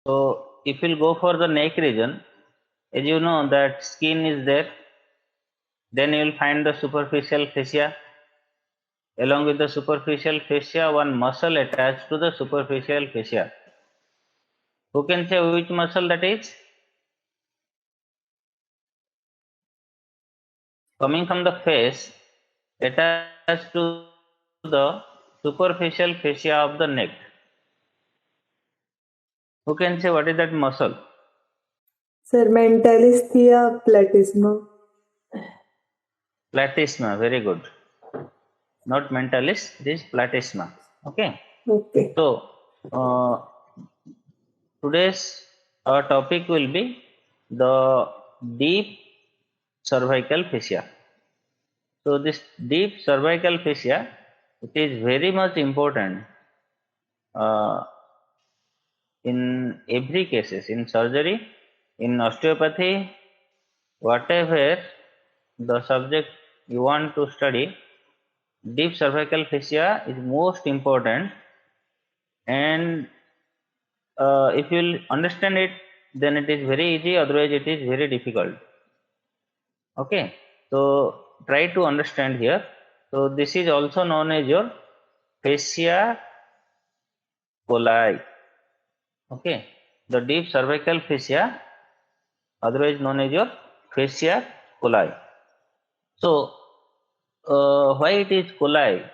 So if you'll go for the neck region, as you know that skin is there, then you will find the superficial fascia. Along with the superficial fascia, one muscle attached to the superficial fascia. Who can say which muscle that is? Coming from the face, attached to the superficial fascia of the neck. Who can say what is that muscle? Sir, mentalis thea platysma. Platysma, very good. Not mentalis, it is platysma. Okay. Okay. So today's our topic will be the deep cervical fascia. So this deep cervical fascia, it is very much important uh, in every cases, in surgery, in osteopathy, whatever the subject you want to study, deep cervical fascia is most important. And if you will understand it, then it is very easy, otherwise it is very difficult. Okay, so try to understand here. So this is also known as your fascia coli. Okay, the deep cervical fascia, otherwise known as your fascia coli. So why it is coli?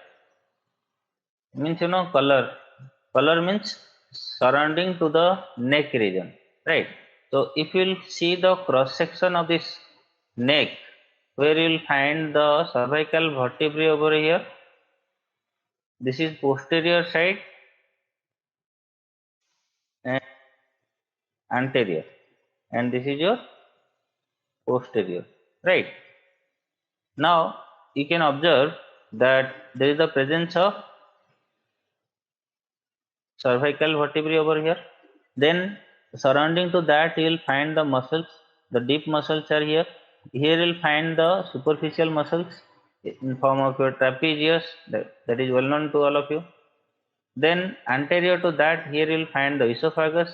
Means color means surrounding to the neck region, right? So if you will see the cross section of this neck, where you will find the cervical vertebrae over here, this is posterior side and anterior, and this is your posterior, right? Now you can observe that there is the presence of cervical vertebrae over here. Then surrounding to that you will find the muscles. The deep muscles are here. Here you will find the superficial muscles in form of your trapezius, that is well known to all of you. Then anterior to that, here you will find the esophagus.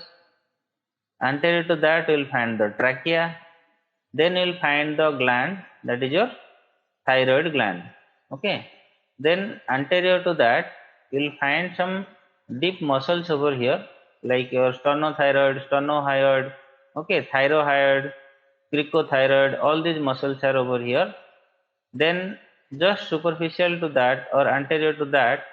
Anterior to that you will find the trachea. Then you will find the gland, that is your thyroid gland. Okay. Then anterior to that you will find some deep muscles over here, like your sternothyroid, sternohyoid, okay, thyroid, cricothyroid, all these muscles are over here. Then just superficial to that or anterior to that,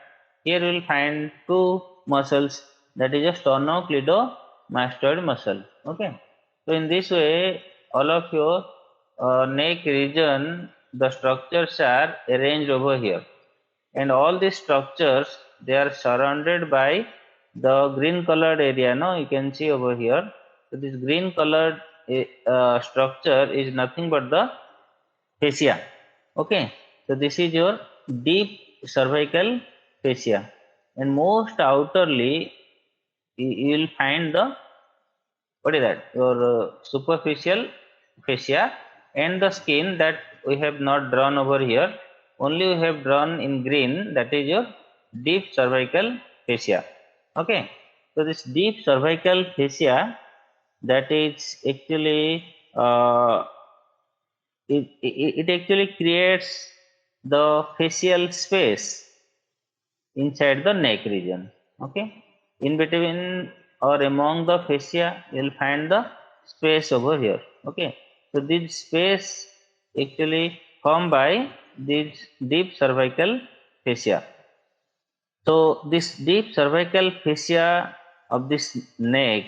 here you will find two muscles, that is a sternocleidomastoid muscle. Okay. So in this way, all of your neck region, the structures are arranged over here, and all these structures, they are surrounded by the green colored area. Now you can see over here. So this green colored structure is nothing but the fascia. Okay, so this is your deep cervical fascia, and most outerly you will find the, what is that, your superficial fascia, and the skin that we have not drawn over here, only we have drawn in green, that is your deep cervical fascia. Okay, so this deep cervical fascia, that is actually it actually creates the facial space inside the neck region. Okay, in between or among the fascia you will find the space over here. Okay, so this space actually formed by this deep cervical fascia. So this deep cervical fascia of this neck,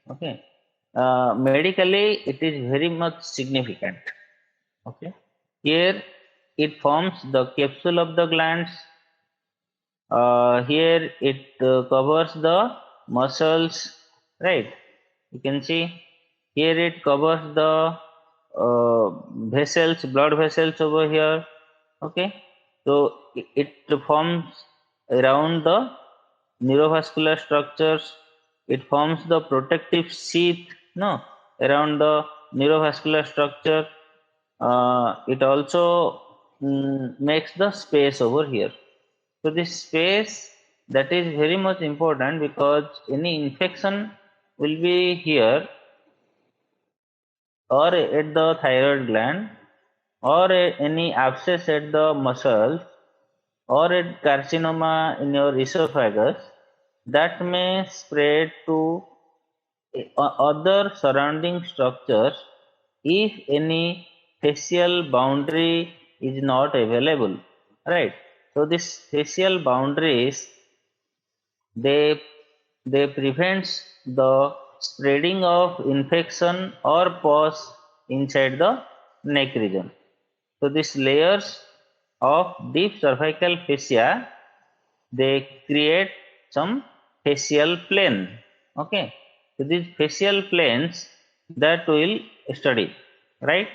okay, medically it is very much significant. Okay, here it forms the capsule of the glands. Here it covers the muscles, right? You can see here it covers the vessels, blood vessels over here. Okay, so it forms around the neurovascular structures. It forms the protective sheath, no, around the neurovascular structure. It also makes the space over here. So this space, that is very much important, because any infection will be here, or at the thyroid gland, or any abscess at the muscles, or a carcinoma in your esophagus, that may spread to other surrounding structures if any facial boundary is not available, right? So this facial boundaries, they prevents the spreading of infection or pus inside the neck region. So these layers of deep cervical fascia, they create some facial plane. Okay, so these facial planes that we'll study, right?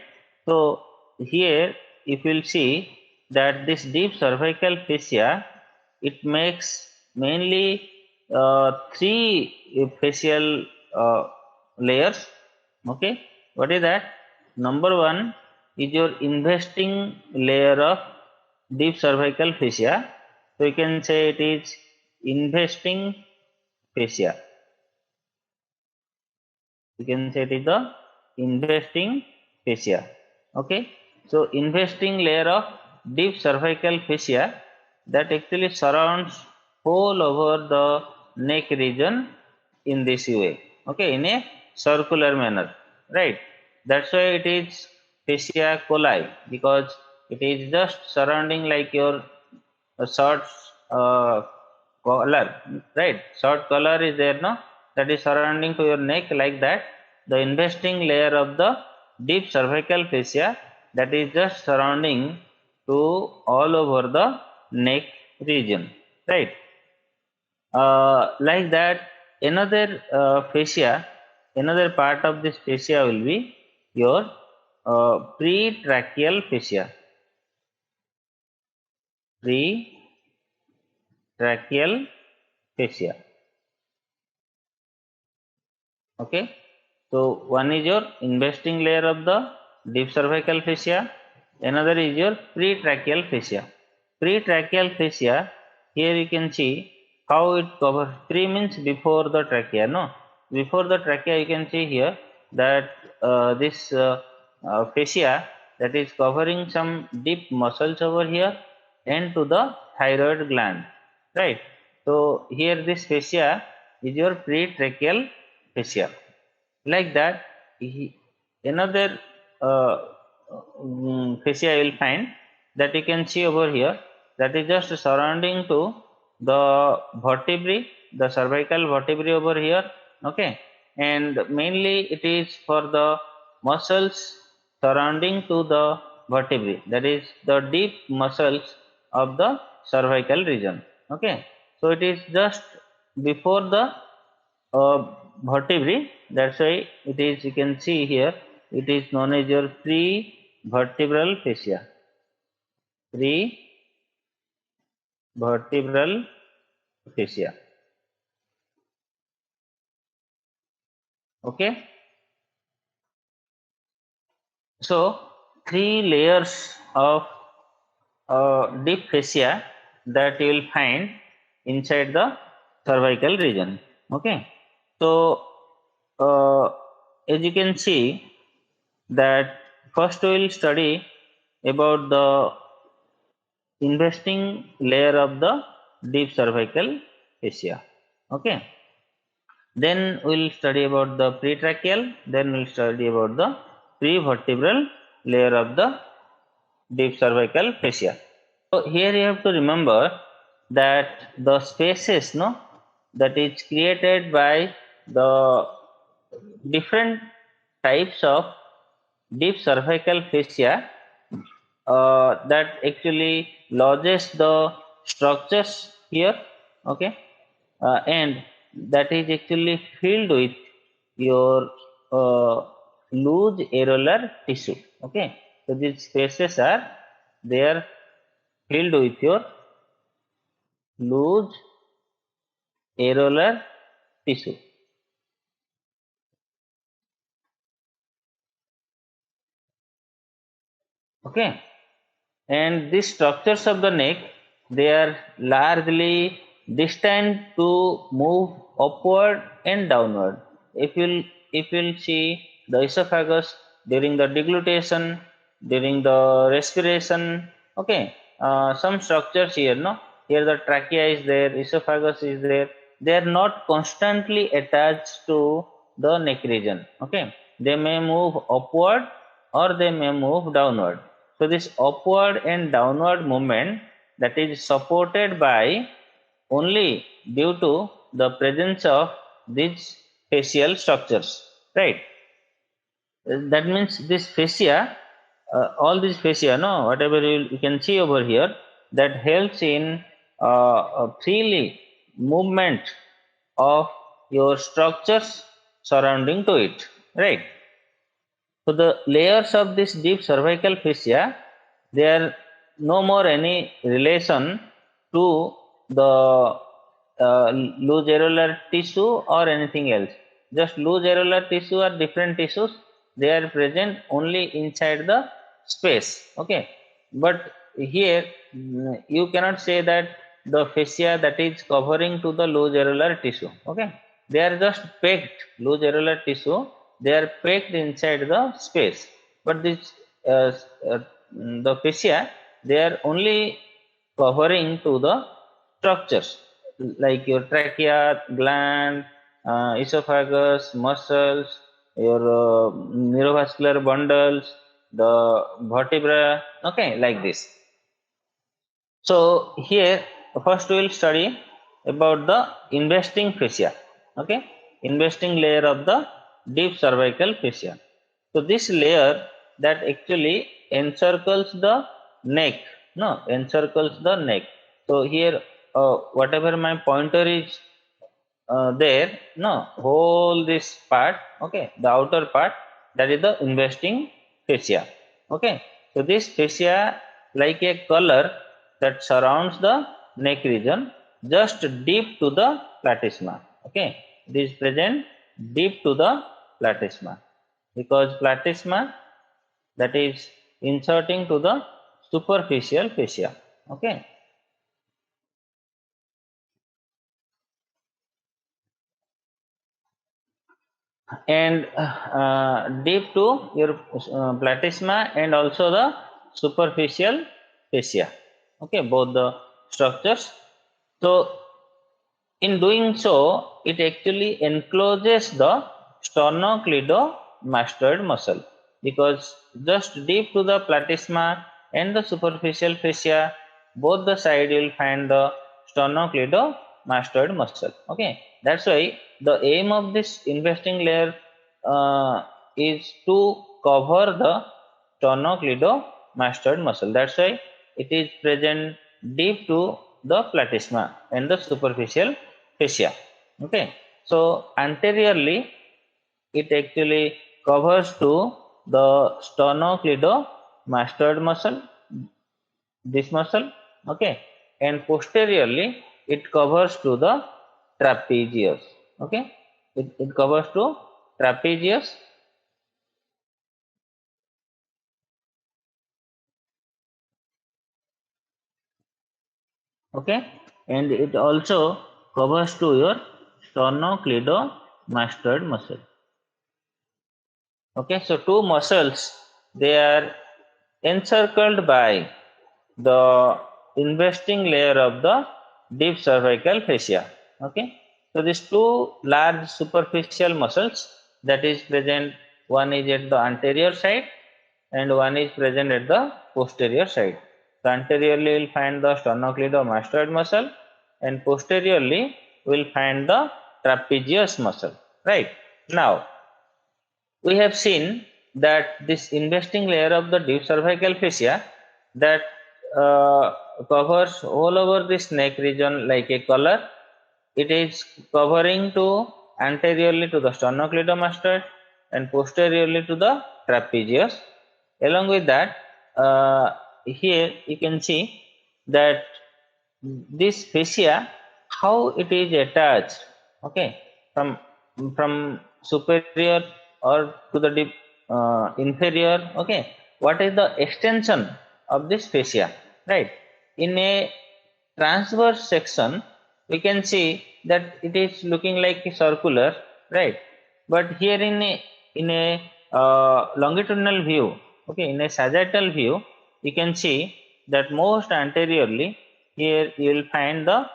So here if you'll see that this deep cervical fascia, it makes mainly three facial layers. Okay, what is that? Number one is your investing layer of deep cervical fascia. So you can say it is investing fascia. You can say it is the investing fascia. Okay, so investing layer of deep cervical fascia that actually surrounds whole over the neck region in this way. Okay, in a circular manner, right? That's why it is fascia coli, because it is just surrounding like your short collar, right? Short collar is there, no? That is surrounding to your neck like that. The investing layer of the deep cervical fascia, that is just surrounding to all over the neck region, right? Like that, another fascia, another part of this fascia will be your pretracheal fascia. Pretracheal fascia. Okay, so one is your investing layer of the deep cervical fascia, another is your pretracheal fascia. Pretracheal fascia, here you can see how it covers. Pre means before the trachea, no? Before the trachea, you can see here that this fascia, that is covering some deep muscles over here and to the thyroid gland, right? So here this fascia is your pretracheal fascia. Like that, another uh, fascia you will find that you can see over here, that is just surrounding to the vertebrae, the cervical vertebrae over here. Okay, and mainly it is for the muscles surrounding to the vertebrae, that is the deep muscles of the cervical region. Okay, so it is just before the uh, vertebrae. That's why it is, you can see here, it is known as your pre-vertebral fascia. Pre-vertebral fascia. Okay, so three layers of deep fascia that you will find inside the cervical region. Okay, so uh, as you can see that first we will study about the investing layer of the deep cervical fascia. Okay, then we'll study about the pretracheal, then we'll study about the prevertebral layer of the deep cervical fascia. So here you have to remember that the spaces, no, that is created by the different types of deep cervical fascia, that actually lodges the structures here. Okay, and that is actually filled with your uh, loose areolar tissue. Okay, so these spaces are, they are filled with your loose areolar tissue. Okay, and these structures of the neck, they are largely destined to move upward and downward if you'll see the esophagus during the deglutition, during the respiration, okay, some structures here, no, here the trachea is there, esophagus is there, they are not constantly attached to the neck region, okay, they may move upward or they may move downward. So this upward and downward movement, that is supported by only due to the presence of these facial structures, right? That means this fascia, all these fascia, no, whatever you can see over here, that helps in freely movement of your structures surrounding to it, right? So the layers of this deep cervical fascia, they are no more any relation to the loose areolar tissue or anything else. Just loose areolar tissue or different tissues, they are present only inside the space, okay. But here you cannot say that the fascia that is covering to the loose areolar tissue, okay, they are just packed loose areolar tissue, they are packed inside the space. But this uh, uh, the fascia, they are only covering to the structures like your trachea, gland, esophagus, muscles, your neurovascular bundles, the vertebra, okay, like this. So here first we will study about the investing fascia, okay, investing layer of the deep cervical fascia. So this layer that actually encircles the neck, no, encircles the neck. So here whatever my pointer is there, no, whole this part, okay, the outer part, that is the investing fascia, okay. So this fascia like a color that surrounds the neck region just deep to the platysma, okay, it is present deep to the platysma, because platysma, that is inserting to the superficial fascia, okay. And deep to your platysma and also the superficial fascia, okay, both the structures. So in doing so, it actually encloses the sternocleidomastoid muscle, because just deep to the platysma and the superficial fascia, both the side you will find the sternocleidomastoid muscle, okay. That's why the aim of this investing layer is to cover the sternocleidomastoid muscle. That's why it is present deep to the platysma and the superficial fascia, okay. So anteriorly it actually covers to the sternocleidomastoid muscle, this muscle, okay, and posteriorly it covers to the trapezius, okay, it covers to trapezius, okay, and it also covers to your sternocleidomastoid muscle, okay. So two muscles, they are encircled by the investing layer of the deep cervical fascia, okay. So these two large superficial muscles that is present, one is at the anterior side and one is present at the posterior side. So anteriorly we will find the sternocleidomastoid muscle and posteriorly we will find the trapezius muscle, right? Now we have seen that this investing layer of the deep cervical fascia, that covers all over this neck region like a color, it is covering to anteriorly to the sternocleidomastoid and posteriorly to the trapezius. Along with that, here you can see that this fascia, how it is attached, okay, from superior or to the deep inferior, okay, what is the extension of this fascia, right? In a transverse section we can see that it is looking like a circular, right? But here in a longitudinal view, okay, in a sagittal view, you can see that most anteriorly here you will find the,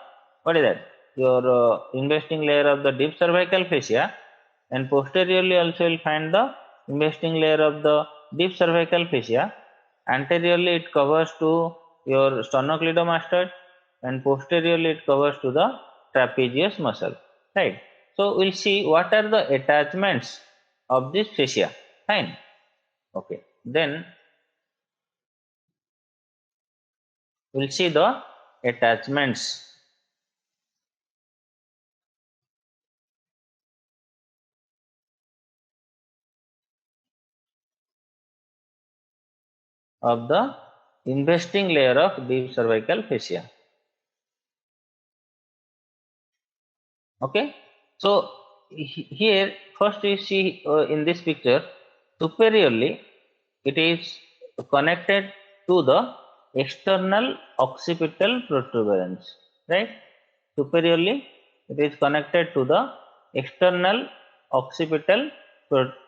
what is that, your investing layer of the deep cervical fascia, and posteriorly also you will find the investing layer of the deep cervical fascia. Anteriorly it covers to your sternocleidomastoid, and posteriorly it covers to the trapezius muscle, right? So we'll see what are the attachments of this fascia. Fine. Okay. Then we'll see the attachments of the investing layer of deep cervical fascia. Okay. So here first we see in this picture, superiorly it is connected to the external occipital protuberance, right? Superiorly it is connected to the external occipital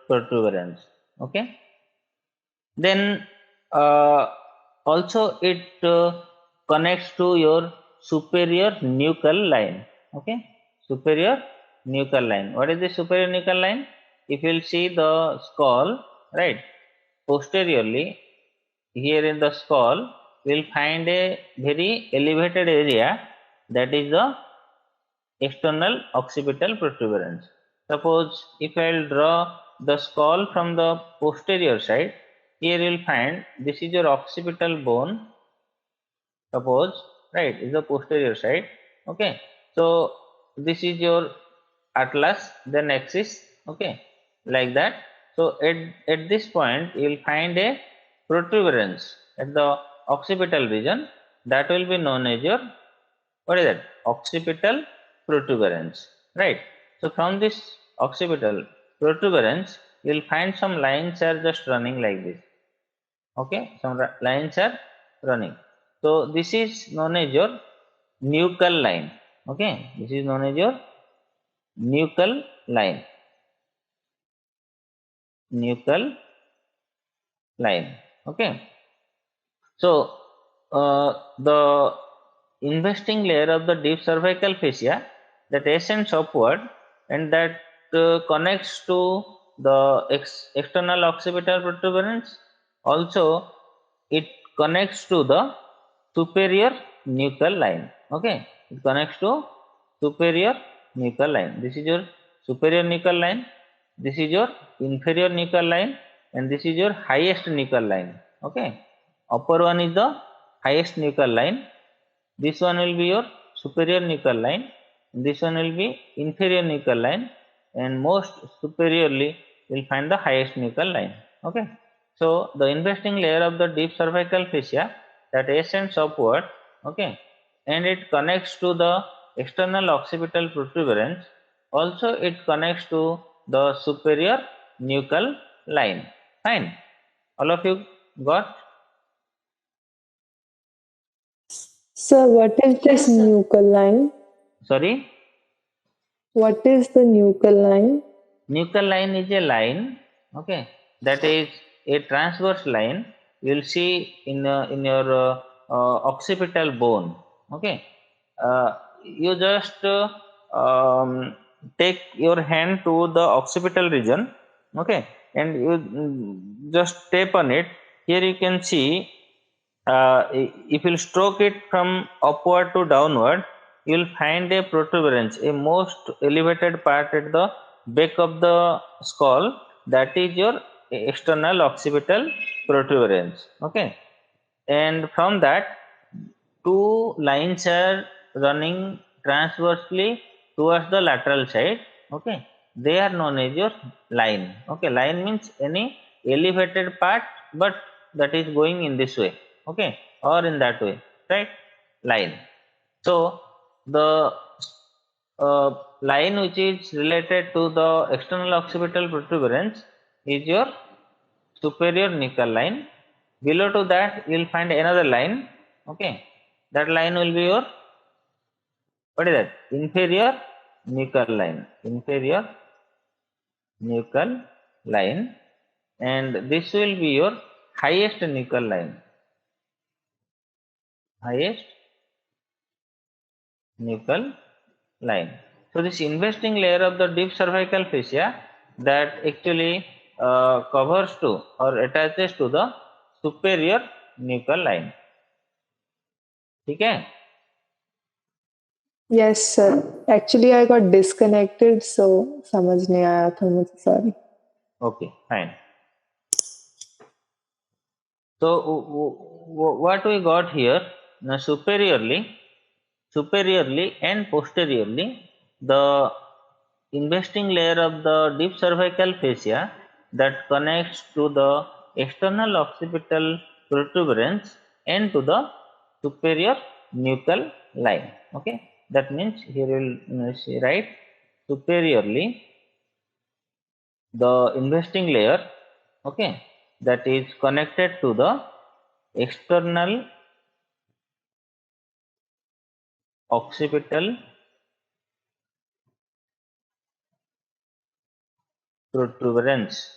protuberance. Okay. Then also it connects to your superior nuchal line. Okay. Superior nuchal line. What is the superior nuchal line? If you will see the skull, right, posteriorly here in the skull, we will find a very elevated area, that is the external occipital protuberance. Suppose if I will draw the skull from the posterior side, here you will find this is your occipital bone. Suppose, right, is the posterior side. Okay, so this is your atlas, then axis. Okay, like that. So at this point you will find a protuberance at the occipital region, that will be known as your, what is that, occipital protuberance, right? So from this occipital protuberance you will find some lines are just running like this. Okay, some lines are running. So this is known as your nuchal line. Okay, this is known as your nuchal line. Nuchal line. Okay. So the investing layer of the deep cervical fascia that ascends upward, and that connects to the external occipital protuberance. Also it connects to the superior nuchal line. Okay, it connects to superior nuchal line. This is your superior nuchal line, this is your inferior nuchal line, and this is your highest nuchal line. Okay, upper one is the highest nuchal line, this one will be your superior nuchal line, this one will be inferior nuchal line, and most superiorly you will find the highest nuchal line. Okay, so the investing layer of the deep cervical fascia that ascends upward, okay, and it connects to the external occipital protuberance. Also it connects to the superior nuchal line. Fine, all of you got? Sir, what is this nuchal line? Sorry. What is the nuchal line? Nuchal line is a line, okay, that is a transverse line. You will see in your occipital bone. Okay, you just take your hand to the occipital region. Okay, and you just tap on it. Here you can see, if you stroke it from upward to downward, you will find a protuberance, a most elevated part at the back of the skull, that is your external occipital protuberance. Okay, and from that two lines are running transversely towards the lateral side. Okay, they are known as your line. Okay, line means any elevated part, but that is going in this way. Okay, or in that way, right? Line. So the line which is related to the external occipital protuberance is your superior nuchal line. Below to that you will find another line. Okay, that line will be your, what is that, inferior nuchal line. Inferior nuchal line, and this will be your highest nuchal line. Highest nuchal line. So this investing layer of the deep cervical fascia that actually covers to or attaches to the superior nuchal line. ठीक है? Yes, sir. Actually, I got disconnected, so समझ नहीं आया था मुझे. Sorry. Okay, fine. So what we got here? Now superiorly and posteriorly, the investing layer of the deep cervical fascia that connects to the external occipital protuberance and to the superior nuchal line. Okay, that means here we'll write superiorly the investing layer, okay, that is connected to the external occipital protuberance.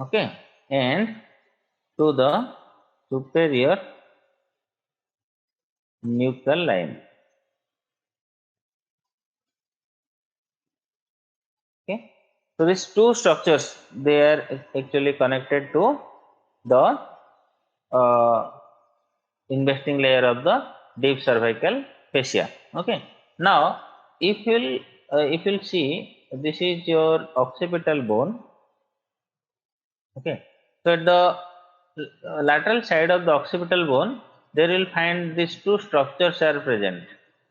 Okay, and to the superior nuchal line. Okay, so these two structures, they are actually connected to the investing layer of the deep cervical fascia. Okay, now if you'll see, this is your occipital bone. Okay, so at the lateral side of the occipital bone, there will find these two structures are present.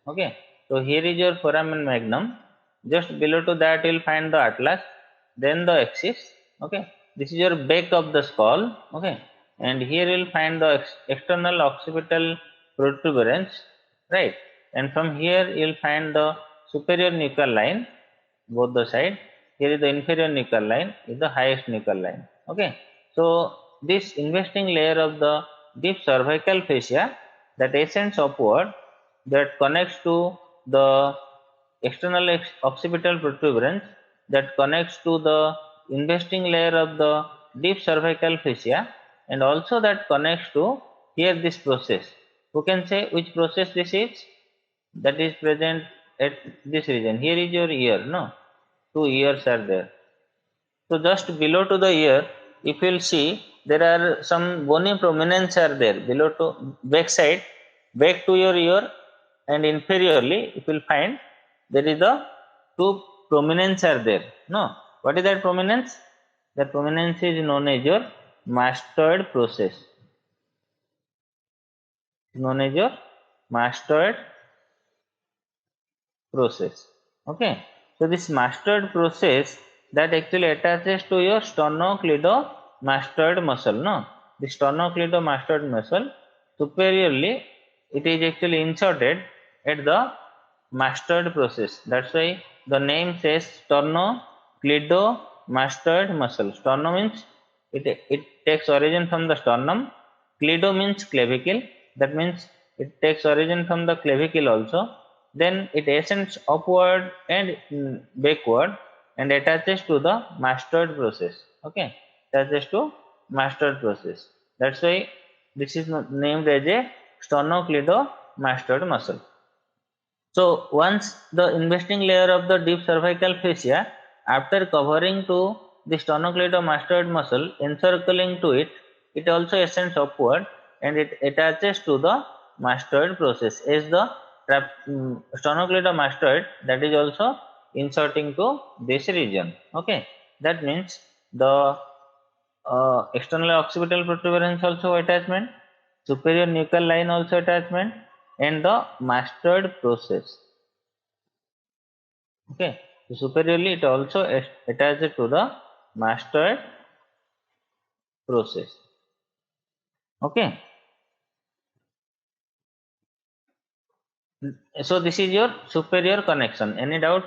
Okay, so here is your foramen magnum. Just below to that, you will find the atlas, then the axis. Okay, this is your back of the skull. Okay, and here you will find the external occipital protuberance, right? And from here you will find the superior nuchal line, both the side. Here is the inferior nuchal line, is the highest nuchal line. Okay, so this investing layer of the deep cervical fascia that ascends upward, that connects to the external occipital protuberance, that connects to the investing layer of the deep cervical fascia, and also that connects to here this process. Who can say which process this is? That is present at this region. Here is your ear, no? Two ears are there. So just below to the ear, if you will see, there are some bony prominence are there below to back side, back to your ear, and inferiorly, if you will find, there is the two prominence are there. No, what is that prominence? That prominence is known as your mastoid process. Known as your mastoid process. Okay, so this mastoid process that actually attaches to your sternocleidomastoid muscle. No, the sternocleidomastoid muscle superiorly, it is actually inserted at the mastoid process. That's why the name says sternocleidomastoid muscle. Sterno means it takes origin from the sternum. Cleido means clavicle. That means it takes origin from the clavicle also. Then it ascends upward and backward and attaches to the mastoid process. Okay, attaches to mastoid process. That's why this is named as a sternocleidomastoid muscle. So once the investing layer of the deep cervical fascia, after covering to the sternocleidomastoid muscle, encircling to it, it also ascends upward and it attaches to the mastoid process as the sternocleidomastoid that is also inserting to this region. Okay, that means the external occipital protuberance also attachment, superior nuchal line also attachment, and the mastoid process. Okay, so superiorly it also attached to the mastoid process. Okay, so this is your superior connection. Any doubt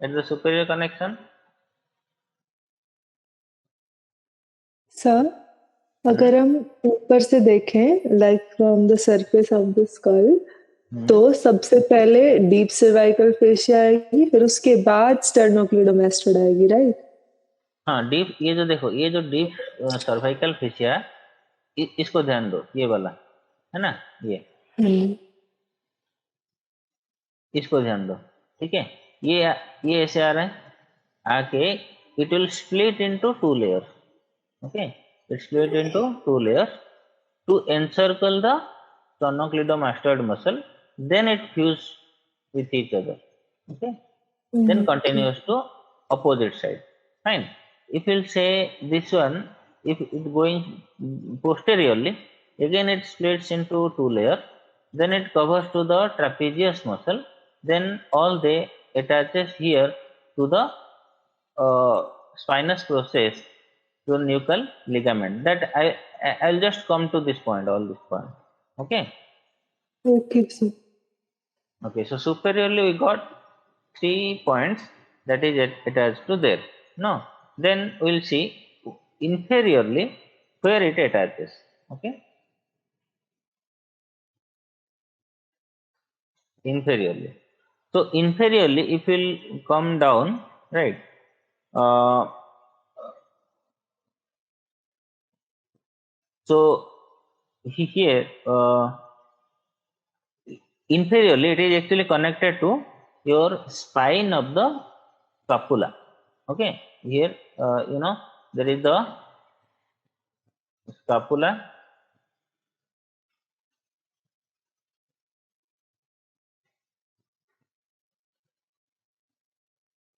at the superior connection? Sir? अगर हम ऊपर से देखें like from the surface of the skull तो सबसे पहले deep cervical fascia आएगी फिर उसके बाद स्टर्नोक्लिडोमास्टोइड आएगी राइट। हाँ डीप, ये जो देखो ये जो डीप सर्वाइकल फेशिया इसको ध्यान दो, ये वाला है ना, इसको ध्यान दो, ठीक है। ये ऐसे आ रहा है आके, it will split into two layers, okay, it split into two layers to encircle the sternocleidomastoid muscle, then it fuse with each other, okay, then continues to opposite side, fine. If we'll say this one, if it going posteriorly, again it splits into two layers, then it covers to the trapezius muscle, then all they attaches here to the spinous process, to nuchal ligament. That I'll just come to this point, all this point. Okay. Okay, sir. Okay. So superiorly we got 3 points that is attached to there. No. Then we'll see inferiorly where it attaches. Okay. Inferiorly. So inferiorly, if we'll come down, right? So here inferiorly it is actually connected to your spine of the scapula. Okay, here there is the scapula.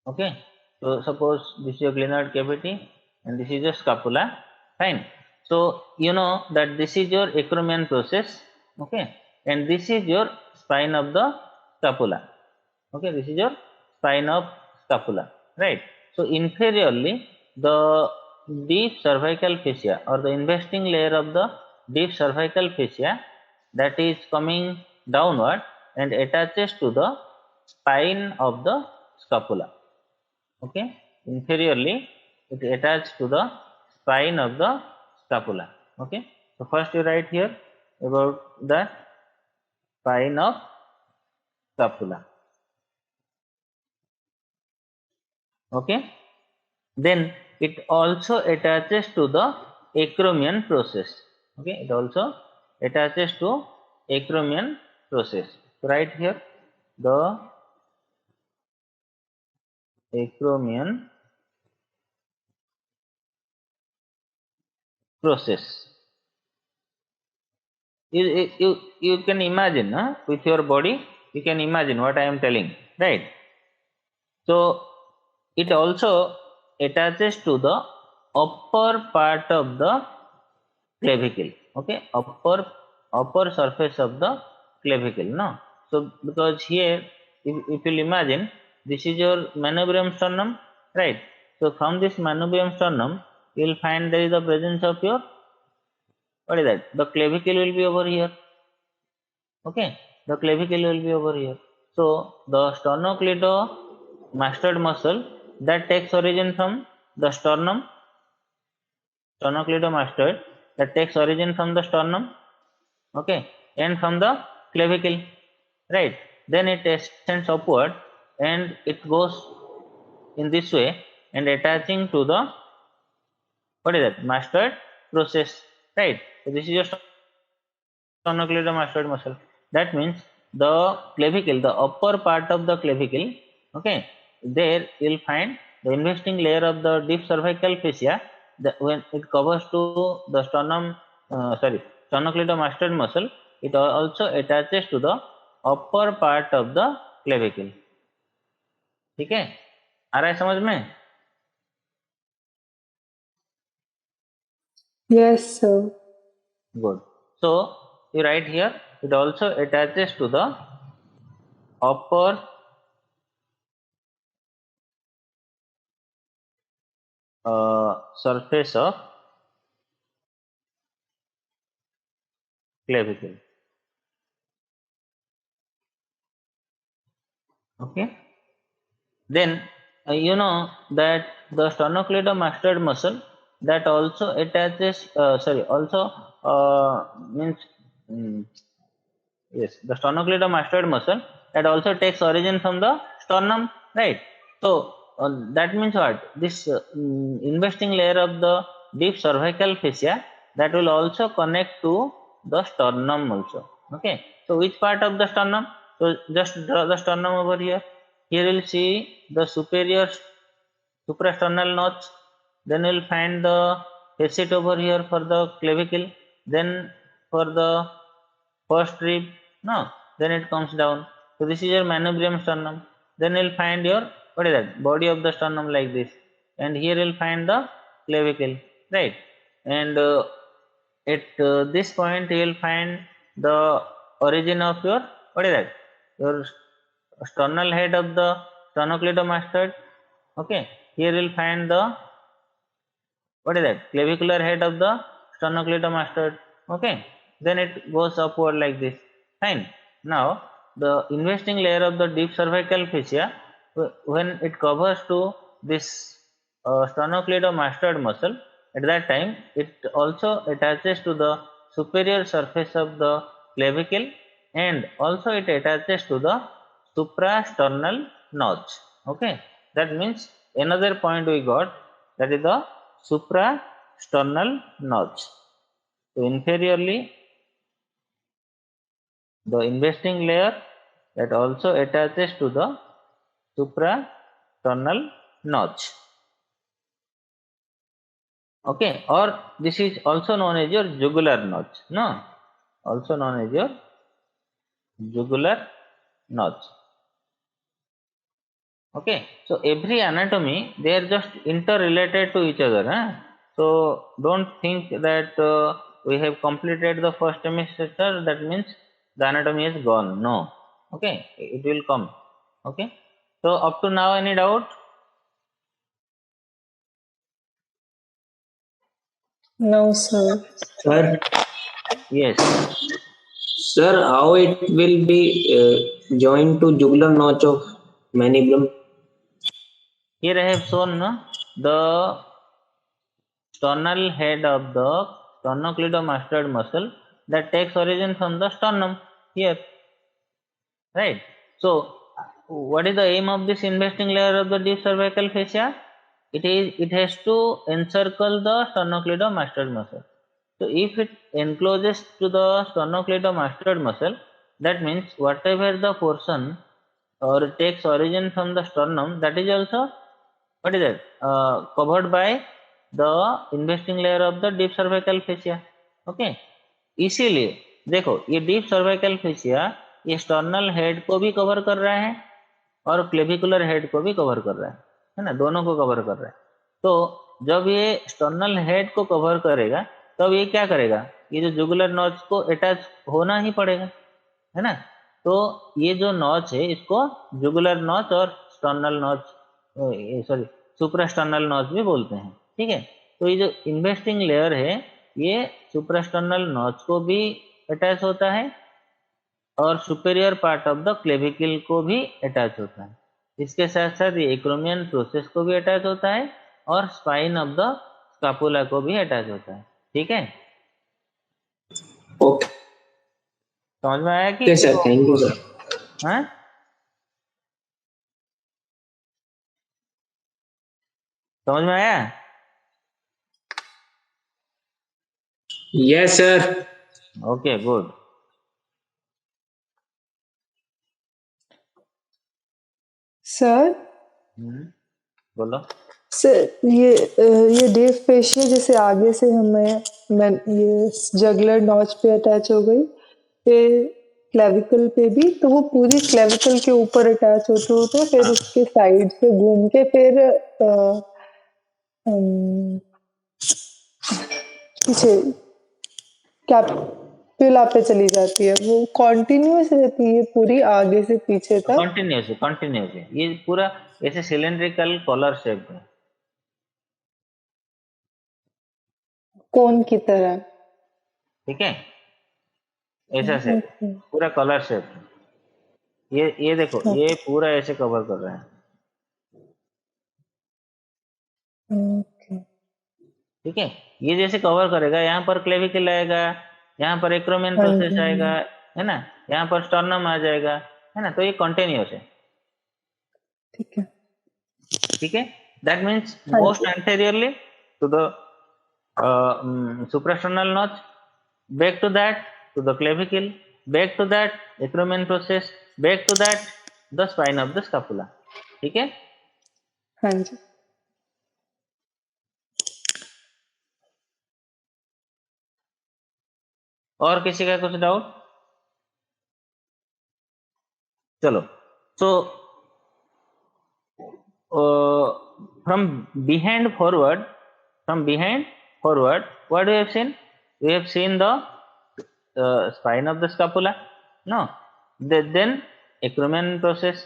Okay, so suppose this is your glenoid cavity and this is your scapula, fine. So you know that this is your acromion process, okay, and this is your spine of the scapula. Okay, this is your spine of scapula, right? So inferiorly, the deep cervical fascia or the investing layer of the deep cervical fascia, that is coming downward and attaches to the spine of the scapula. Okay, inferiorly it attaches to the spine of the scapula. Okay, so first you write here about the spine of scapula. Okay, then it also attaches to the acromion process. Okay, it also attaches to acromion process. So right here the acromion process. You can imagine, with your body you can imagine what I am telling, right? So it also attaches to the upper part of the clavicle. Okay, upper surface of the clavicle, no. So because here if you'll imagine, this is your manubrium sternum, right? So from this manubrium sternum you will find there is the presence of your, what is that, the clavicle will be over here. Okay, the clavicle will be over here. So the sternocleidomastoid muscle that takes origin from the sternum, sternocleidomastoid that takes origin from the sternum, okay, and from the clavicle, right? Then it extends upward and it goes in this way and attaching to the, what is that, mastoid process, right? So this is your sternocleidomastoid muscle. That means the clavicle, the upper part of the clavicle, okay, there you'll find the investing layer of the deep cervical fascia. When it covers to the sternocleidomastoid muscle, it also attaches to the upper part of the clavicle. ठीक है, आ रहा है समझ में? Yes, sir. Good. So you write here, it also attaches to the upper surface of clavicle. Okay, then you know that the sternocleidomastoid muscle that also attaches, also means, mm, yes, the sternocleidomastoid muscle that also takes origin from the sternum, right? So that means what? This investing layer of the deep cervical fascia that will also connect to the sternum also. Okay. So which part of the sternum? So just draw the sternum over here. Here we'll see the superior suprasternal notch. Then we'll find the facet over here for the clavicle. Then for the first rib, no, then it comes down. So this is your manubrium sternum. Then you'll find your, what is that, body of the sternum like this, and here you'll find the clavicle, right? And at this point you will find the origin of your, what is that, your sternal head of the sternocleidomastoid. Okay, here you'll find the, what is that, clavicular head of the sternocleidomastoid. Okay, then it goes upward like this. Fine. Now the investing layer of the deep cervical fascia, when it covers to this sternocleidomastoid muscle, at that time it also attaches to the superior surface of the clavicle, and also it attaches to the suprasternal notch. Okay, that means another point we got, that is the suprasternal notch. So inferiorly, the investing layer that also attaches to the suprasternal notch. Okay, or this is also known as your jugular notch. No, also known as your jugular notch. Okay, so every anatomy they are just interrelated to each other. So don't think that we have completed the first semester, that means the anatomy is gone. No. Okay, it will come. Okay, so up to now any doubt? No, sir. Sir, Yes. sir, how it will be joined to jugular notch of manubrium? Here I have shown, no, the sternal head of the sternocleidomastoid muscle that takes origin from the sternum here, right? So what is the aim of this investing layer of the deep cervical fascia? It has to encircle the sternocleidomastoid muscle. So if it encloses to the sternocleidomastoid muscle, that means whatever the portion or takes origin from the sternum, that is also, what is that, covered by the investing layer of the deep cervical fascia. Okay, इसीलिए देखो ये deep cervical fascia ये sternal head को भी cover कर रहा है और क्लेविकुलर हेड को भी कवर कर रहा है ना, दोनों को कवर कर रहा है। तो जब ये स्टर्नल हेड को कवर करेगा तब ये क्या करेगा, ये जो जुगुलर नॉच को अटैच होना ही पड़ेगा, है ना। तो ये जो नॉच है इसको जुगुलर नॉच और sternal notch, sorry, suprasternal notch भी बोलते हैं। ठीक है, तो ये जो इन्वेस्टिंग लेयर है ये सुप्रास्टर्नल नॉच को भी अटैच होता है और superior part of the clavicle को भी अटैच होता है। इसके साथ साथ ये एक्रोमियन प्रोसेस को भी अटैच होता है और स्पाइन ऑफ द स्कापुला को भी अटैच होता है। ठीक है, ओके समझ में आया कि सर, थैंक यू सर। हाँ, समझ में आया? Yes sir. Okay, good. Sir बोलो। सर ये डीप फेशिया जैसे आगे से मैं ये जगलर नॉच पे अटैच हो गई, फिर क्लेविकल पे भी, तो वो पूरी क्लेविकल के ऊपर अटैच होते होते फिर उसके साइड से घूम के फिर पीछे कैपिला पे चली जाती है। वो कॉन्टिन्यूस रहती है पूरी आगे से पीछे तक। कंटिन्यूस है ये पूरा ऐसे सिलेंड्रिकल कॉलर शेप है। कोन की तरह। ठीक है, ऐसा शेप, पूरा कॉलर शेप। ये देखो ये पूरा ऐसे कवर कर रहा है। ठीक है, ये जैसे कवर करेगा, यहाँ पर क्लेविकल आएगा, यहाँ पर एक्रोमियन हाँ प्रोसेस जी, आएगा, है ना, यहाँ पर स्टर्नम आ जाएगा, है ना, तो ये कंटिन्यूअस है। ठीक है। ठीक है, दैट मीन्स हाँ मोस्ट जी, anteriorly to the suprasternal notch, back to that to the clavicle, back to that acromion process, back to that the spine of the scapula. ठीक है, हाँ जी। और किसी का कुछ डाउट? चलो, so from behind forward, what we have seen? We have seen the spine of the scapula, no, then acromion process,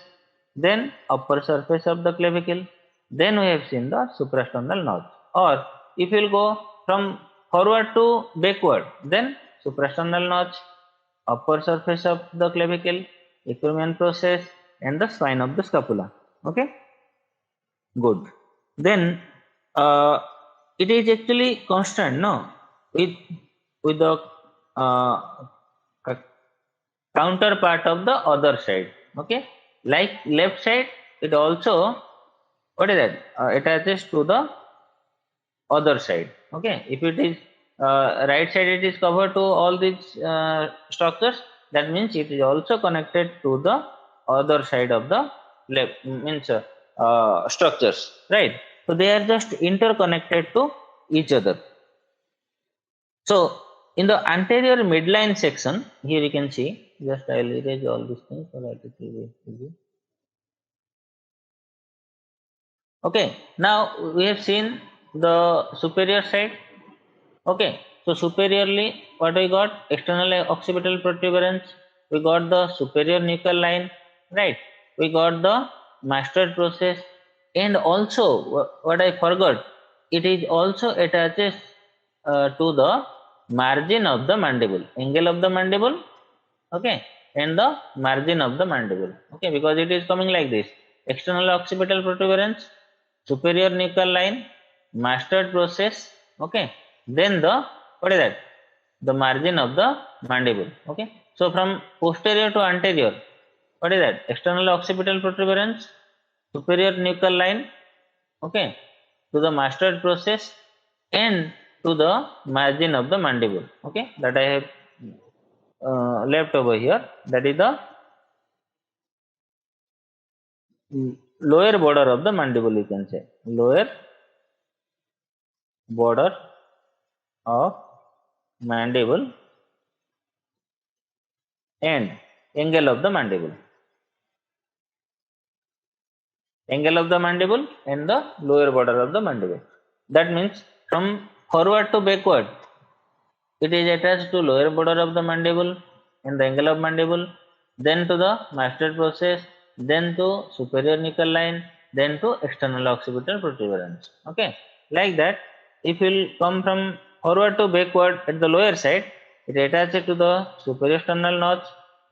then upper surface of the clavicle, then we have seen the suprasternal notch. Or if you will go from forward to backward, then suprasternal notch, upper surface of the clavicle, acromion process, and the spine of the scapula. Okay, good. Then it is actually constant, no, with the uh, counterpart of the other side. Okay, like left side, it also, what is that, attaches to the other side. Okay, if it is right side, it is covered to all these structures, that means it is also connected to the other side of the left, means structures, right? So they are just interconnected to each other. So in the anterior midline section, here you can see, just I will erase all these things so that it will be easy. Okay, now we have seen the superior side. Okay, so superiorly, what we got? External occipital protuberance, we got the superior nuchal line, right? We got the mastoid process, and also what I forgot, it is also attaches to the margin of the mandible, angle of the mandible, okay, and the margin of the mandible. Okay, because it is coming like this: external occipital protuberance, superior nuchal line, mastoid process, okay, then the, what is that, the margin of the mandible. Okay, so from posterior to anterior, what is that? External occipital protuberance, superior nuchal line, okay, to the mastoid process, and to the margin of the mandible. Okay, that I have left over here, that is the lower border of the mandible, you can say lower border of mandible and angle of the mandible, angle of the mandible and the lower border of the mandible. That means from forward to backward, it is attached to lower border of the mandible and the angle of mandible, then to the mastoid process, then to superior nuchal line, then to external occipital protuberance. Okay, like that. If you will come from forward to backward at the lower side, it attaches to the superior sternal notch,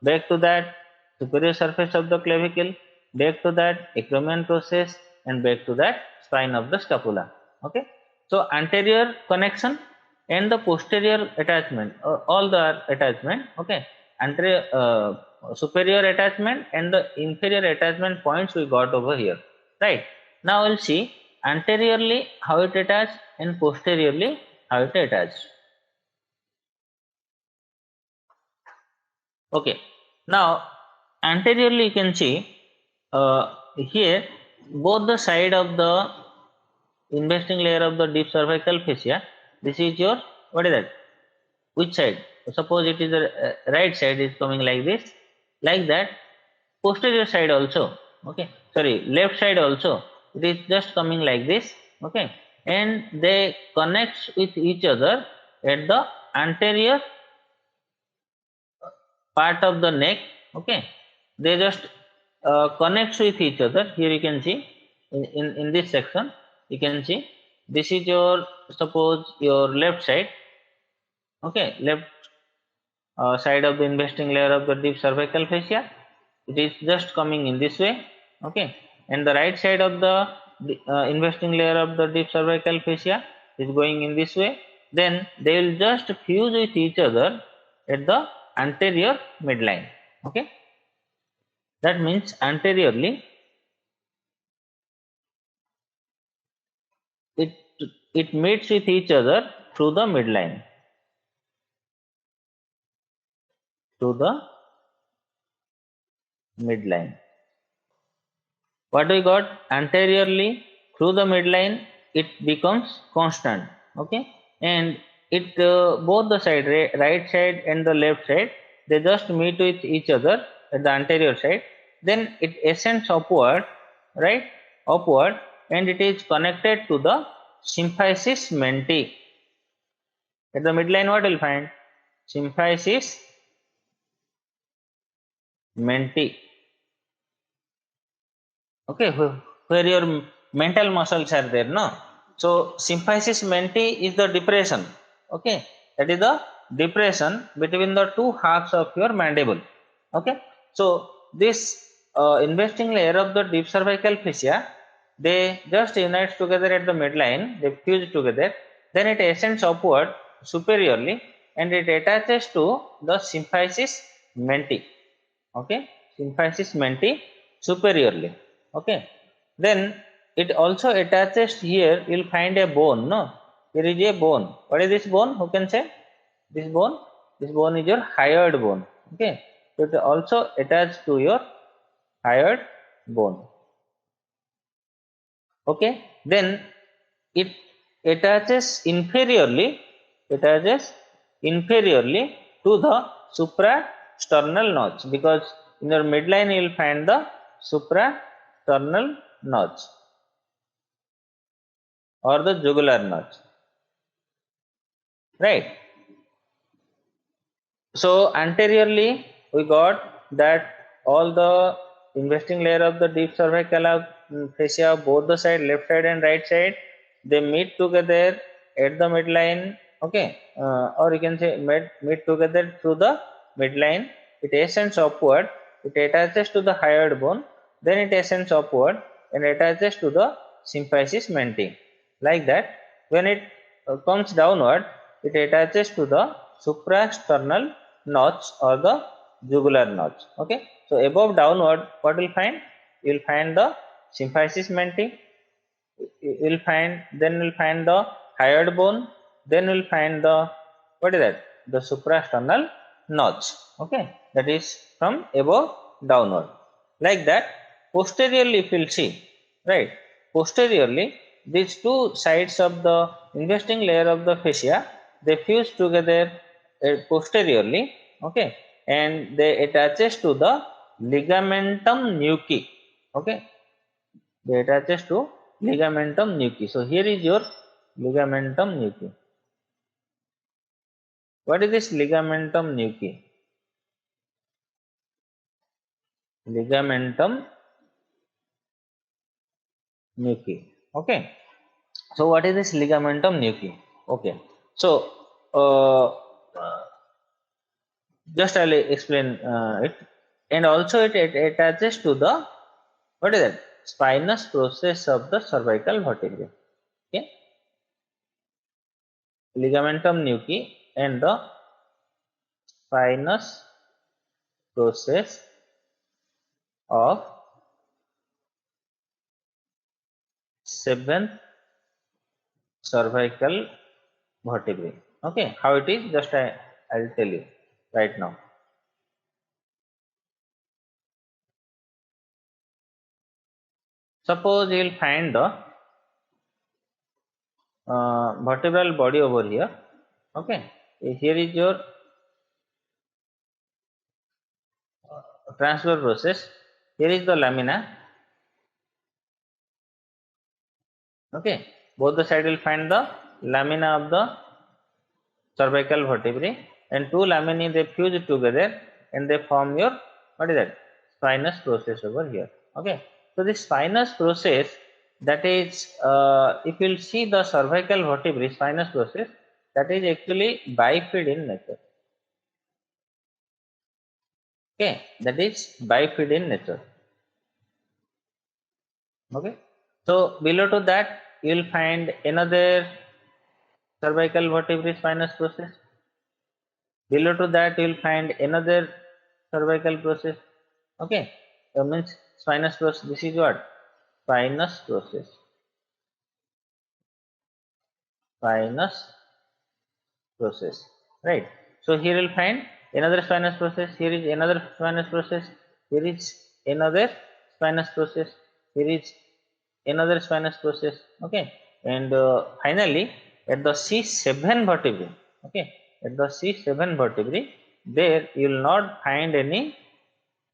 back to that superior surface of the clavicle, back to that acromion process, and back to that spine of the scapula. Okay, so anterior connection and the posterior attachment, all the attachment, okay, anterior, superior attachment and the inferior attachment points we got over here, right? Now we'll see anteriorly how it attached and posteriorly how it attached. Okay, now anteriorly you can see here both the side of the investing layer of the deep cervical fascia. This is your, what is that, which side? Suppose it is the right side is coming like this, like that. Posterior side also, okay, sorry, left side also, it is just coming like this, okay, and they connect with each other at the anterior part of the neck. Okay, they just connect with each other. Here you can see in this section, you can see this is your, suppose your left side, okay, left side of the investing layer of the deep cervical fascia, it is just coming in this way, okay, and the right side of the investing layer of the deep cervical fascia, is going in this way, then they will just fuse with each other at the anterior midline. Okay, that means anteriorly it it meets with each other through the midline, through the midline. What we got? Anteriorly through the midline it becomes constant. Okay, and it both the side, right side and the left side, they just meet with each other at the anterior side, then it ascends upward, right, upward, and it is connected to the symphysis menti. At the midline what will find? Symphysis menti. Okay, where your mental muscles are there, no? So symphysis menti is the depression. Okay, that is the depression between the two halves of your mandible. Okay, so this investing layer of the deep cervical fascia, they just unite together at the midline, they fuse together, then it ascends upward superiorly and it attaches to the symphysis menti. Okay, symphysis menti superiorly. Okay, then it also attaches here, you will find a bone, no? There is a bone. What is this bone? Who can say? This bone? This bone is your hyoid bone. Okay, so it also attached to your hyoid bone. Okay, then it attaches inferiorly to the suprasternal notch, because in your midline you will find the suprasternal notch or the jugular notch, right? So anteriorly we got that all the investing layer of the deep cervical fascia, both the side, left side and right side, they meet together at the midline. Okay, or you can say meet together through the midline. It ascends upward, it attaches to the hyoid bone, then it ascends upward and attaches to the symphysis menti. Like that, when it comes downward, it attaches to the suprasternal notch or the jugular notch. Okay, so above downward, what will find? You will find the symphysis menti. You will find, then will find the hyoid bone. Then will find the, what is that? The suprasternal notch. Okay, that is from above downward. Like that, posteriorly, if you will see, right? Posteriorly, these two sides of the investing layer of the fascia, they fuse together posteriorly. Okay, and they attaches to the ligamentum nuchae. Okay, they attaches to ligamentum nuchae. So here is your ligamentum nuchae. What is this ligamentum nuchae? Ligamentum nuchae. Okay. So what is this ligamentum nuchae? Okay. So just I'll explain it. And also it attaches to the, what is that? Spinous process of the cervical vertebrae. Okay. Ligamentum nuchae and the spinous process of seventh cervical vertebrae. Okay, how it is? Just I'll tell you right now. Suppose you will find the vertebral body over here. Okay, here is your transverse process. Here is the lamina. Okay, both the side will find the lamina of the cervical vertebrae, and two laminae they fuse together and they form your, what is that? Spinous process over here. Okay, so this spinous process, that is, if you will see the cervical vertebrae spinous process, that is actually bifid in nature. Okay, that is bifid in nature. Okay, so below to that you will find another cervical vertebrae spinous process. Below to that you will find another cervical process. Okay, means spinous process. This is what? Spinous process. Spinous process, right? So here you'll find another spinous process. Here is another spinous process. Here is another spinous process. Here is another spinous process. Okay, and finally at the C7 vertebrae. Okay, at the C7 vertebrae, there you will not find any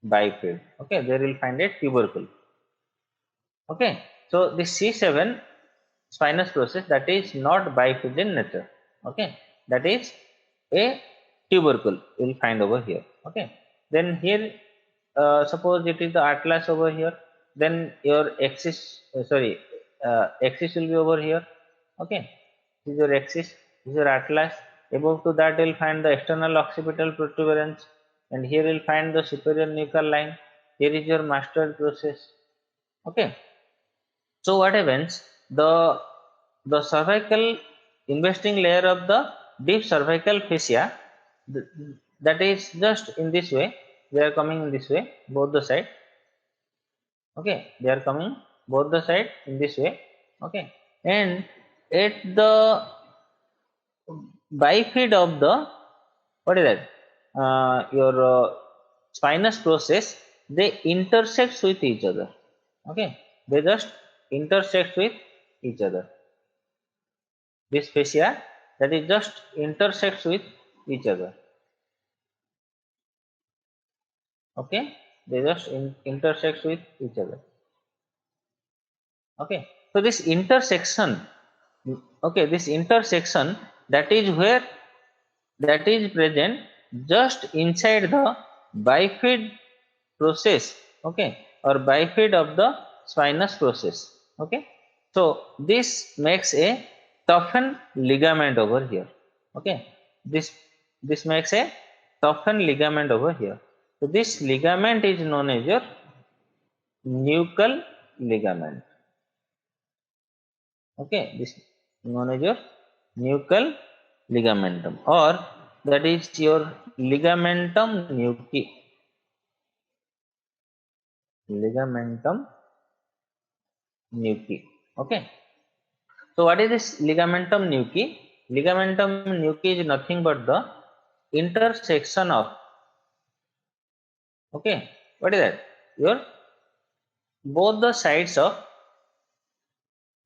bifid. Okay, there you will find a tubercle. Okay, so this C7 spinous process, that is not bifid in nature. Okay, that is a tubercle you will find over here. Okay, then here suppose it is the atlas over here, then your axis axis will be over here. Okay, this is your axis, this is your atlas. Above to that you will find the external occipital protuberance, and here you will find the superior nuchal line. Here is your mastoid process. Okay, so what happens? The cervical investing layer of the deep cervical fascia, that is just in this way. They are coming in this way, both the side. Okay, they are coming both the side in this way. Okay, and at the bifid of the, what is that? Your spinous process, they intersect with each other. Okay, they just intersect with each other. This fascia, that is just intersects with each other. Okay, they just intersect with each other. Okay, so this intersection, okay, this intersection, that is where, that is present just inside the bifid process. Okay, or bifid of the spinous process. Okay, so this makes a toughened ligament over here. Okay, this makes a toughened ligament over here. So this ligament is known as your nuchal ligament. Okay, this known as your nuchal ligamentum, or that is your ligamentum nuchae. Ligamentum nuchae. Okay, so what is this ligamentum nuchae? Ligamentum nuchae is nothing but the intersection of, okay, what is that? Your both the sides of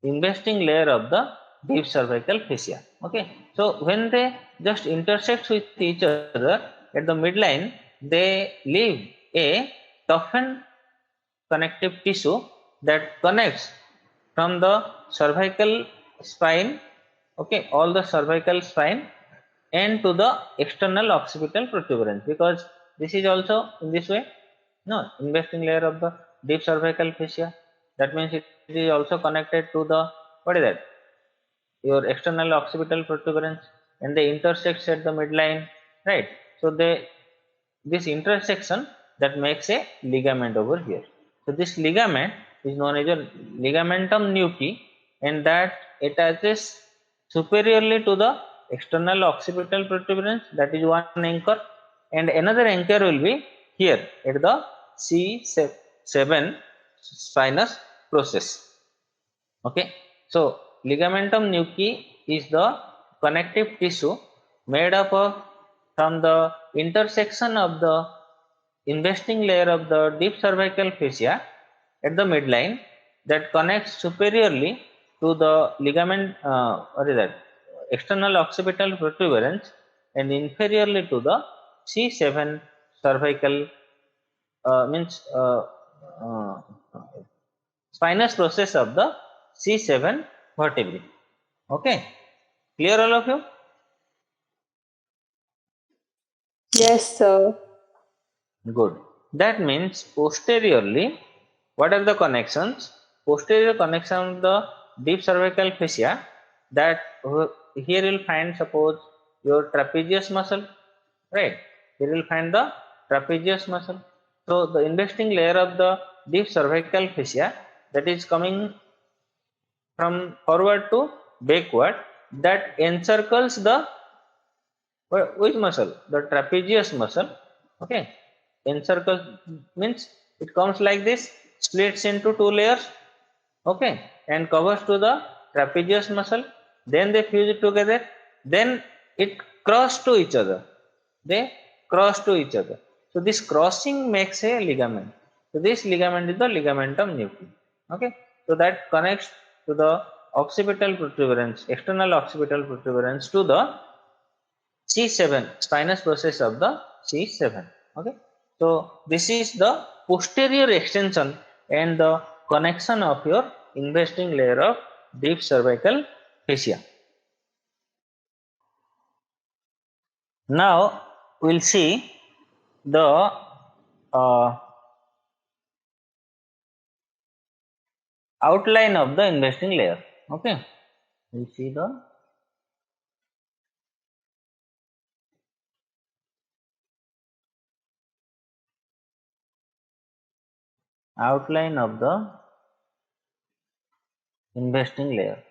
investing layer of the deep cervical fascia. Okay, so when they just intersect with each other at the midline, they leave a toughened connective tissue that connects from the cervical spine, okay, all the cervical spine, and to the external occipital protuberance, because this is also in this way, no, investing layer of the deep cervical fascia. That means it is also connected to the, what is that, your external occipital protuberance, and they intersect at the midline, right? So they, this intersection, that makes a ligament over here. So this ligament is known as a ligamentum nuchae, and that attaches superiorly to the external occipital protuberance, that is one anchor, and another anchor will be here at the C7 spinous process. Okay, so ligamentum nuchae is the connective tissue made up of, from the intersection of the investing layer of the deep cervical fascia at the midline, that connects superiorly to the ligament, what is that, external occipital protuberance, and inferiorly to the C7 cervical, means uh, spinous process of the C7 vertebrae. Okay, clear all of you? Yes, sir. Good. That means posteriorly, what are the connections? Posterior connection of the deep cervical fascia, that here you will find, suppose, your trapezius muscle, right? Here you will find the trapezius muscle. So the investing layer of the deep cervical fascia, that is coming from forward to backward, that encircles the which muscle? The trapezius muscle. Okay, encircles means it comes like this, splits into two layers. Okay, and covers to the trapezius muscle. Then they fuse it together. Then it cross to each other. They cross to each other. So this crossing makes a ligament. So this ligament is the ligamentum nuclei. Okay, so that connects to the occipital protuberance, external occipital protuberance to the C7, spinous process of the C7. Okay, so this is the posterior extension and the connection of your investing layer of deep cervical fascia. Now we'll see the outline of the investing layer. Okay, we'll see the outline of the investing layer.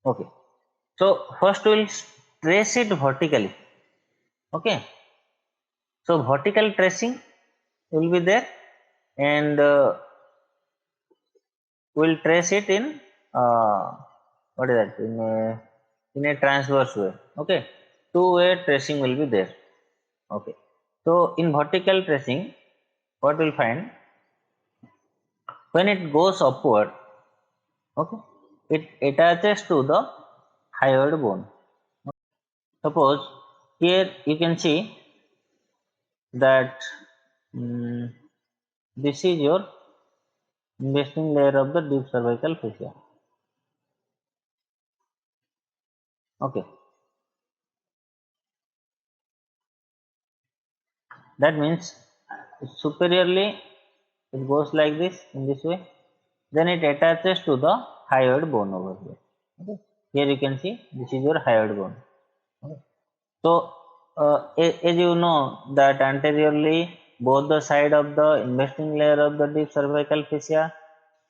Okay, so first we'll trace it vertically. Okay, so vertical tracing will be there, and we'll trace it in what is that, in a transverse way. Okay, two-way tracing will be there. Okay, so in vertical tracing, what we'll find, when it goes upward, okay, it attaches to the hyoid bone. Suppose here you can see that this is your investing layer of the deep cervical fascia. Okay, that means superiorly it goes like this, in this way, then it attaches to the hyoid bone over here. Okay, here you can see this is your hyoid bone. Okay. So as you know that anteriorly both the side of the investing layer of the deep cervical fascia,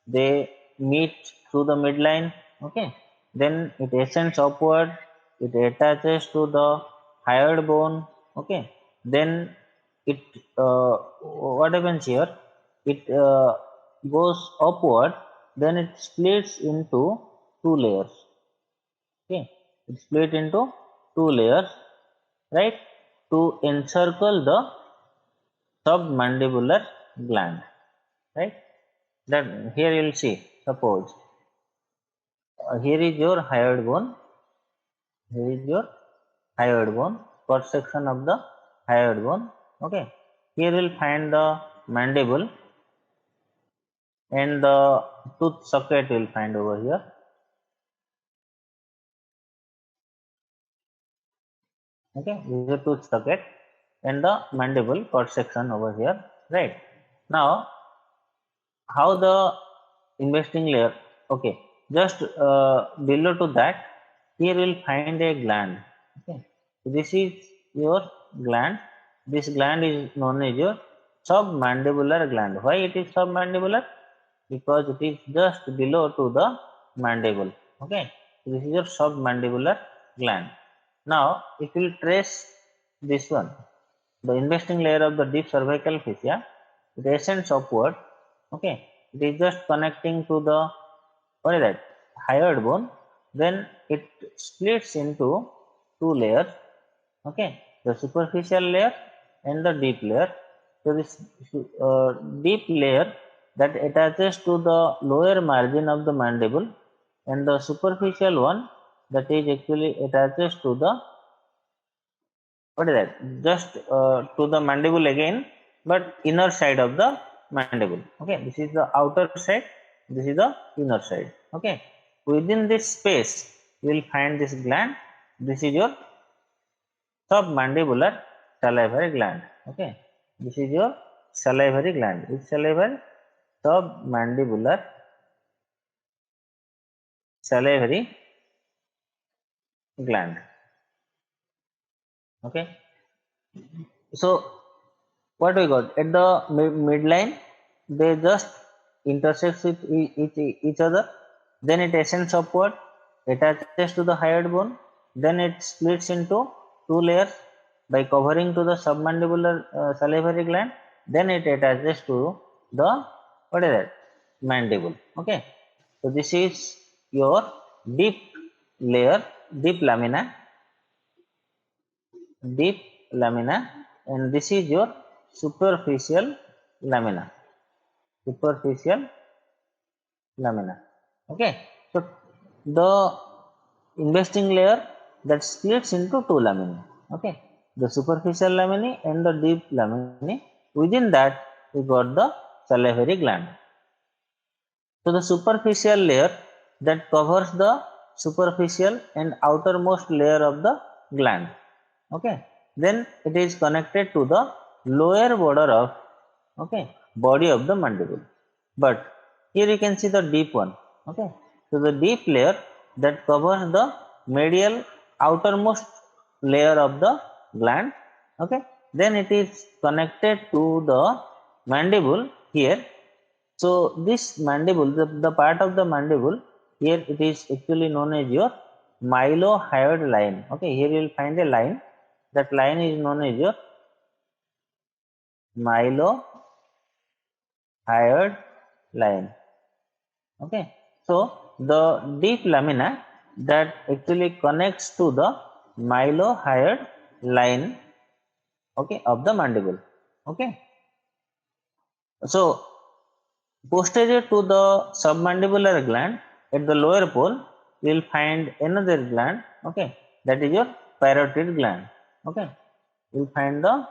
they meet through the midline. Okay, then it ascends upward, it attaches to the hyoid bone. Okay, then it what happens here, it goes upward, then it splits into two layers. Okay, it split into two layers, right, to encircle the submandibular gland, right. That here you'll see, suppose here is your hyoid bone, here is your hyoid bone, cross section of the hyoid bone. Okay, here you'll find the mandible and the tooth socket you'll find over here. Okay, this is the tooth socket and the mandible cross section over here, right. Now how the investing layer, okay, just below to that, here we'll find a gland. Okay, so this is your gland. This gland is known as your submandibular gland. Why it is submandibular? Because it is just below to the mandible. Okay, so this is your submandibular gland. Now if we trace this one, the investing layer of the deep cervical fascia, it ascends upward. Okay, it is just connecting to the, what is that, hyoid bone. Then it splits into two layers. Okay, the superficial layer and the deep layer. So this deep layer that attaches to the lower margin of the mandible, and the superficial one that is actually attaches to the, what is that, just to the mandible again, but inner side of the mandible. Okay, this is the outer side, this is the inner side. Okay, within this space you will find this gland. This is your submandibular salivary gland. Okay, this is your salivary gland. Which salivary? Submandibular salivary gland. Okay, so what we got at the midline, they just intersect with each other. Then it ascends upward, attaches to the hyoid bone. Then it splits into two layers by covering to the submandibular salivary gland. Then it attaches to the what is that mandible. Okay, so this is your deep layer, deep lamina, deep lamina, and this is your superficial lamina. Superficial lamina. Okay, so the investing layer that splits into two laminae. Okay, the superficial laminae and the deep laminae. Within that, we got the salivary gland. So the superficial layer that covers the superficial and outermost layer of the gland. Okay, then it is connected to the lower border of body of the mandible. But here you can see the deep one. Okay, so the deep layer that covers the medial outermost layer of the gland. Okay, then it is connected to the mandible here. So this mandible, the part of the mandible here, it is actually known as your mylohyoid line. Okay, here you will find a line. That line is known as your mylohyoid line. Okay, so the deep lamina that actually connects to the mylohyoid line, okay, of the mandible. Okay, so posterior to the submandibular gland at the lower pole, you will find another gland. Okay, that is your parotid gland. Okay, you will find the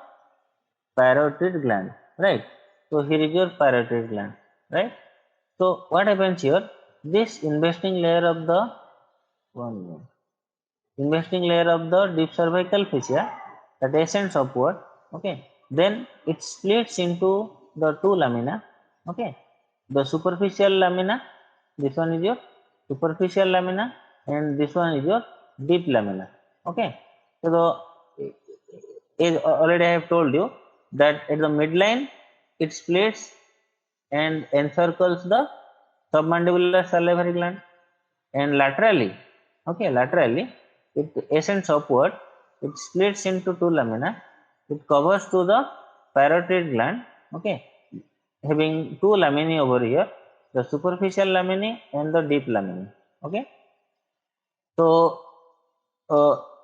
parotid gland, right? So here is your parotid gland, right? So what happens here? This investing layer of the investing layer of the deep cervical fascia that ascends upward. Okay, then it splits into the two lamina. Okay, the superficial lamina. This one is your superficial lamina, and this one is your deep lamina. Okay, so the already I have told you that at the midline it splits and encircles the submandibular salivary gland, and laterally, laterally it ascends upward, it splits into two lamina, it covers to the parotid gland, okay, having two laminae over here, the superficial laminae and the deep laminae. Okay, so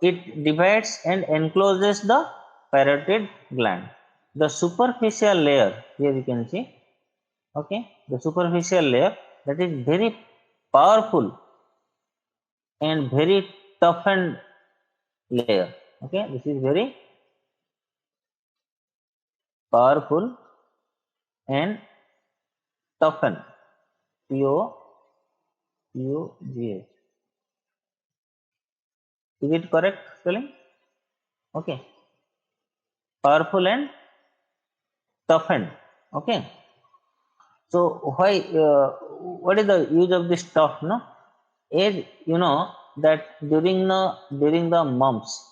it divides and encloses the parotid gland. The superficial layer, here you can see, okay, the superficial layer, that is very powerful and very toughened layer. Okay, this is very powerful and toughened. P-O-U-G-H. Is it correct spelling? Okay, powerful and toughened. Okay, so why? What is the use of this tough? No, as you know that during the mumps,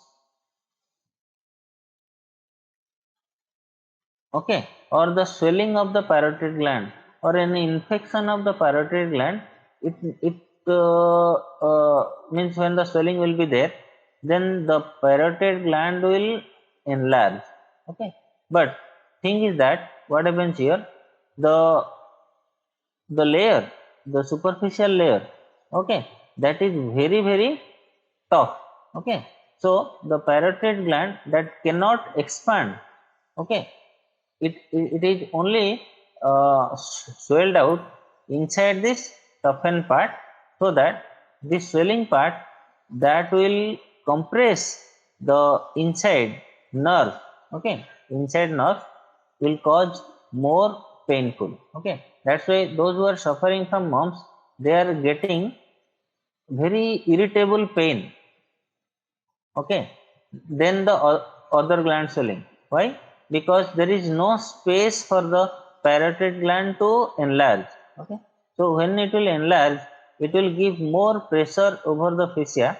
okay, or the swelling of the parotid gland or any infection of the parotid gland, it means when the swelling will be there, then the parotid gland will enlarge. Okay, but thing is that what happens here, the layer, the superficial layer, okay, that is very very tough. Okay, so the parotid gland that cannot expand. Okay, it is only swelled out inside this toughened part, so that this swelling part that will compress the inside nerve. Okay, inside nerve will cause more painful. Okay, that's why those who are suffering from mumps, they are getting very irritable pain. Okay, then the other gland swelling. Why? Because there is no space for the parotid gland to enlarge. Okay, so when it will enlarge, it will give more pressure over the fascia.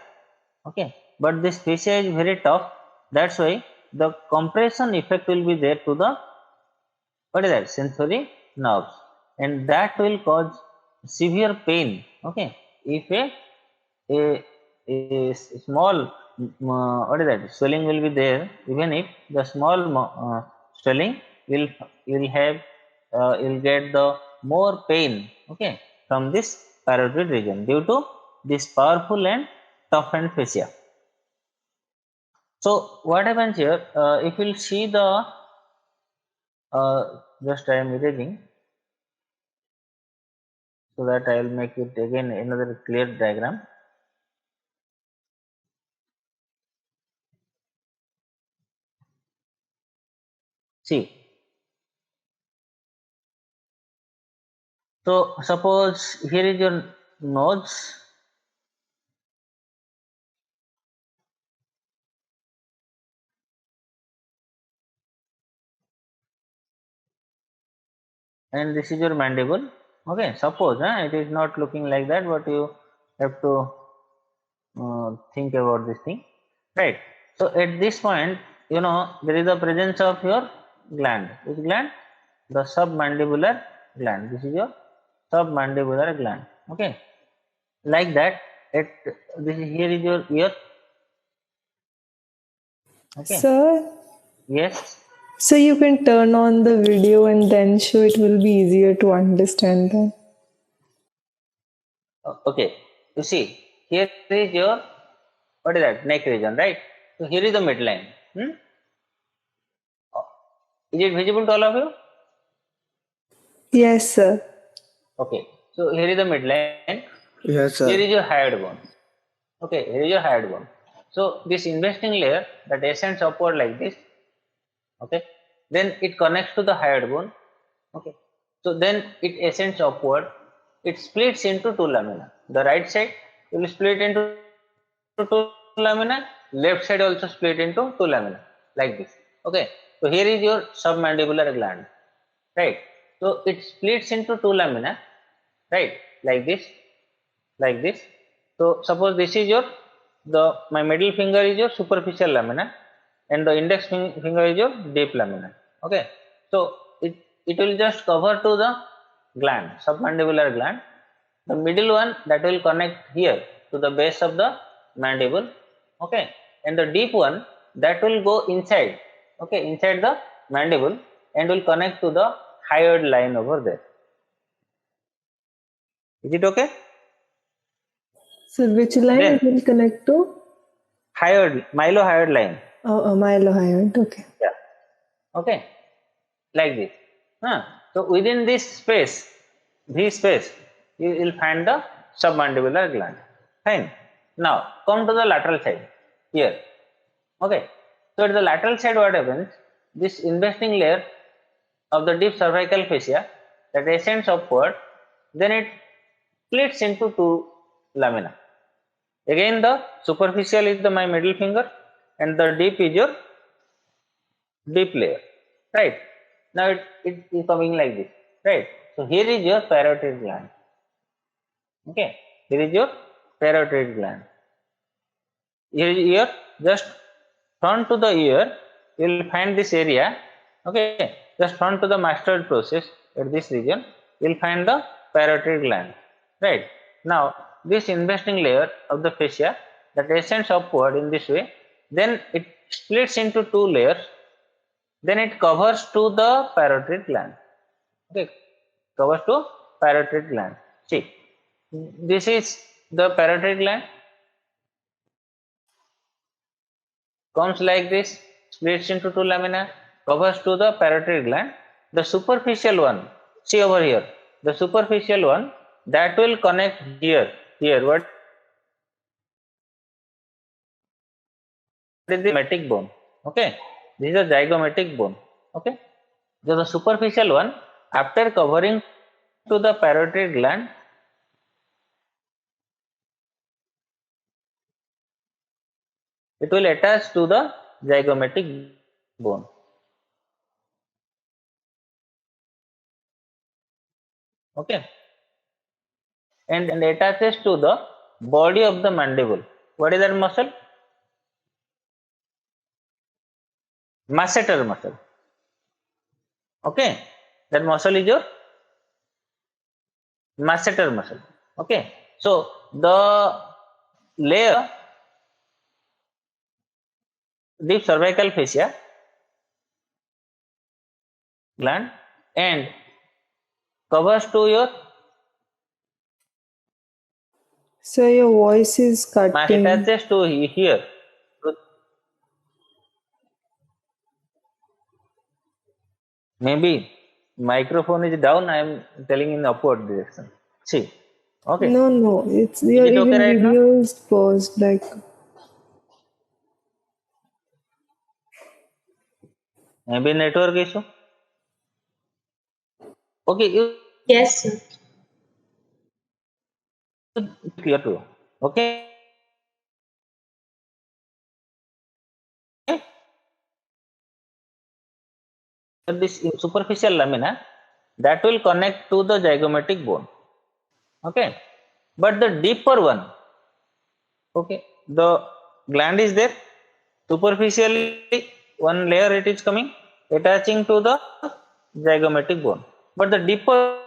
Okay, but this fascia is very tough, that's why the compression effect will be there to the, what is that, sensory nerves, and that will cause severe pain. Okay, if a small what is that swelling will be there, even if the small swelling will have will get the more pain, okay, from this parotid region due to this powerful and toughened fascia. So what happens here, if you'll see the just I am erasing so that I will make it again another clear diagram. See, so suppose here is your nose, and this is your mandible. Okay, suppose it is not looking like that, but you have to think about this thing, right? So at this point, you know, there is the presence of your gland. Which gland? The submandibular gland. This is your submandibular gland. Okay, like that. At this is, here is your ear. Okay. Sir, Yes. so you can turn on the video and then show, it will be easier to understand that. Okay. You see, here is your what is that neck region, right? So here is the midline. Is it visible to all of you? Yes, sir. Okay. So here is the midline. Yes, sir. Here is your hyoid bone. Okay. Here is your hyoid bone. So this investing layer that ascends upward like this. Okay. Then it connects to the hyoid bone. Okay. So then it ascends upward. It splits into two lamina. The right side will split into two lamina. Left side also split into two lamina like this. Okay. So here is your submandibular gland. Right. So it splits into two lamina. Right. Like this. Like this. So suppose this is your my middle finger is your superficial lamina, and the index finger is your deep lamina. Okay. So it will just cover to the gland, submandibular gland. The middle one that will connect here to the base of the mandible. Okay. And the deep one that will go inside. Okay, inside the mandible and will connect to the hyoid line over there. Is it okay? So which line Then it will connect to? mylohyoid line. Oh, mylohyoid. Okay. Yeah. Okay. Like this. So within this space, you will find the submandibular gland. Fine. Now come to the lateral side here. Okay. So at the lateral side, what happens? This investing layer of the deep cervical fascia that ascends upward, then it splits into two lamina. Again, the superficial is my middle finger, and the deep is your deep layer. Right. Now it is coming like this. Right. So here is your parotid gland. Okay. Here is your parotid gland. Here is ear. Just front to the ear, you will find this area. Okay. Just front to the mastoid process at this region, you will find the parotid gland. Right. Now this investing layer of the fascia that ascends upward in this way, then it splits into two layers. Then it covers to the parotid gland. Okay, covers to parotid gland. See, this is the parotid gland. Comes like this, splits into two lamina, covers to the parotid gland. The superficial one, see over here, the superficial one that will connect here. Here, what is the zygomatic bone? Okay, this is a zygomatic bone. Okay, so the superficial one, after covering to the parotid gland, it will attach to the zygomatic bone. Okay, and attaches to the body of the mandible. What is that muscle? Masseter muscle. Okay, that muscle is your masseter muscle. Okay, so the layer deep cervical fascia gland and covers to your So your voice is cutting. attaches to here. Maybe microphone is down. I am telling in upward direction. See, okay. No, it's Is your it okay even right now? video is paused. Like Maybe network issue. Okay, you Yes, sir. clear to you. Okay. This superficial lamina that will connect to the zygomatic bone. Okay, but the deeper one, okay, the gland is there. Superficially, one layer it is coming, attaching to the zygomatic bone. But the deeper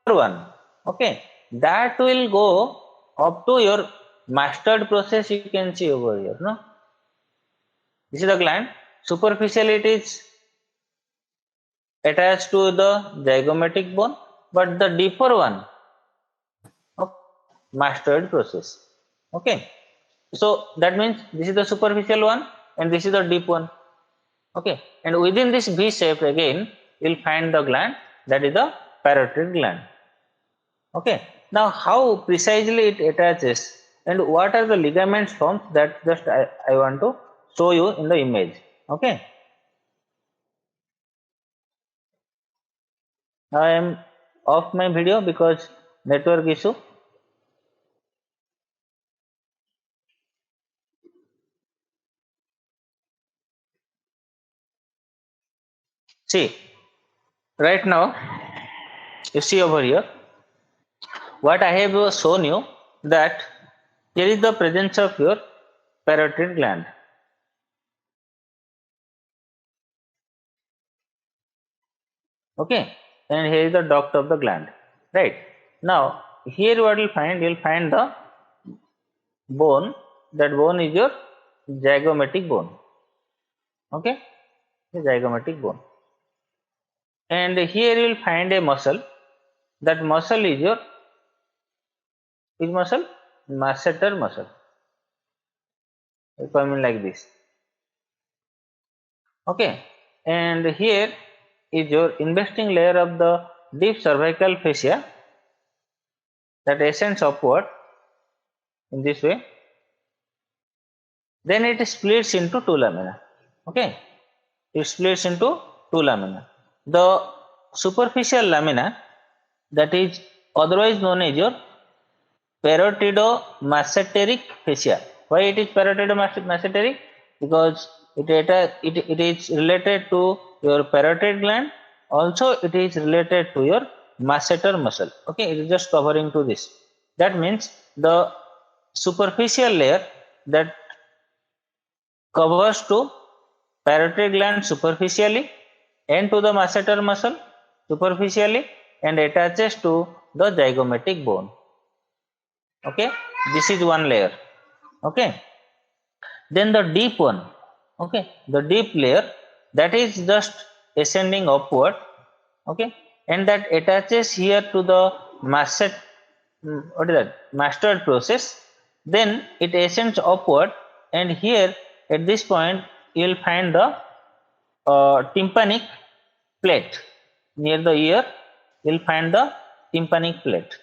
one, okay, that will go up to your mastered process. You can see over here, no? This is the gland. Superficially, it is attached to the zygomatic bone, but the deeper one, okay, mastered process. Okay, so that means this is the superficial one and this is the deep one. Okay, and within this V shape again you'll find the gland, that is the parotid gland. Okay, now how precisely it attaches and what are the ligaments formed, that just I want to show you in the image. Okay, now I am off my video because network issue. See, right now you see over here what I have shown you, that here is the presence of your parotid gland. Okay, and here is the duct of the gland. Right, now here what you'll find the bone. That bone is your zygomatic bone. Okay, the zygomatic bone, and here you will find a muscle. That muscle is your muscle? Masseter muscle. It comes like this. Okay, and here is your investing layer of the deep cervical fascia that ascends upward in this way. Then it splits into two lamina. Okay, it splits into two lamina. The superficial lamina, that is otherwise known as your parotidomasseteric fascia. Why it is parotidomasseteric? Because it is related to your parotid gland. Also, it is related to your masseter muscle. Okay, it is just covering to this. That means the superficial layer that covers to parotid gland superficially and to the masseter muscle superficially and attaches to the zygomatic bone. Okay, this is one layer. Okay, then the deep one, okay, the deep layer that is just ascending upward. Okay, and that attaches here to the what is that, mastered process. Then it ascends upward, and here at this point you will find the tympanic plate. Near the ear you will find the tympanic plate.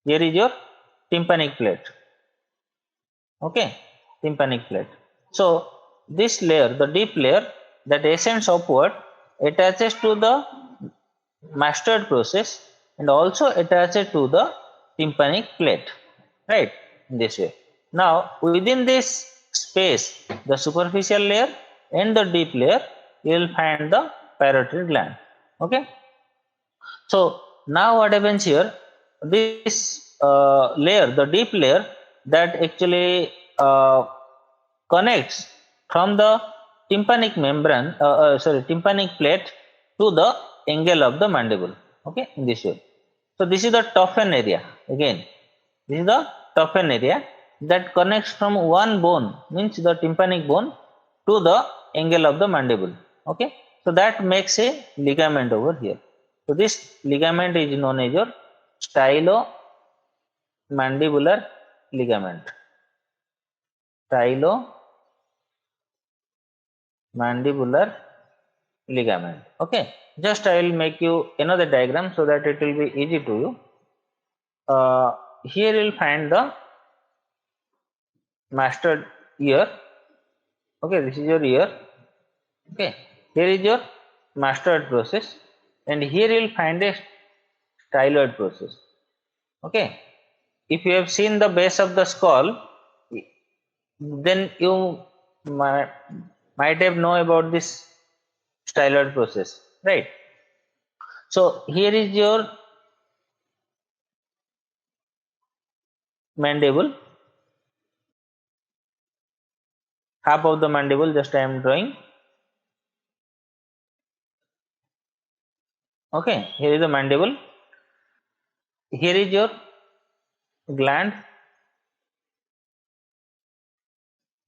Here is your tympanic plate. Okay, tympanic plate. So this layer, the deep layer that ascends upward, attaches to the mastered process and also attaches to the tympanic plate. Right, in this way. Now within this space, the superficial layer and the deep layer, you will find the parotid gland. Okay. So now what happens here? This layer, the deep layer, that actually connects from the tympanic membrane, tympanic plate to the angle of the mandible. Okay, in this way. So this is the toughen area. Again, this is the toughen area that connects from one bone, means the tympanic bone, to the angle of the mandible. Okay, so that makes a ligament over here. So this ligament is known as your stylomandibular ligament. Stylomandibular ligament. Okay, just I will make you another diagram so that it will be easy to you. Here you will find the mastered ear. Okay, this is your ear. Okay, here is your mastered process, and here you will find a styloid process. Okay, if you have seen the base of the skull, then you might have know about this styloid process, right? So here is your mandible, half of the mandible, just I am drawing. Okay, here is the mandible. Here is your gland,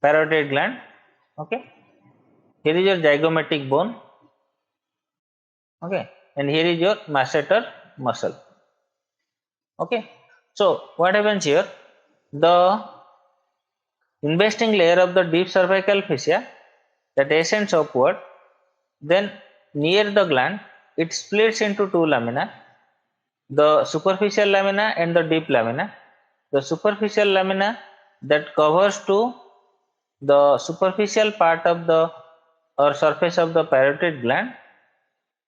parotid gland. Okay, here is your zygomatic bone. Okay, and here is your masseter muscle. Okay, so what happens here? The investing layer of the deep cervical fascia that ascends upward, then near the gland, it splits into two lamina, the superficial lamina and the deep lamina. The superficial lamina that covers to the superficial part of the or surface of the parotid gland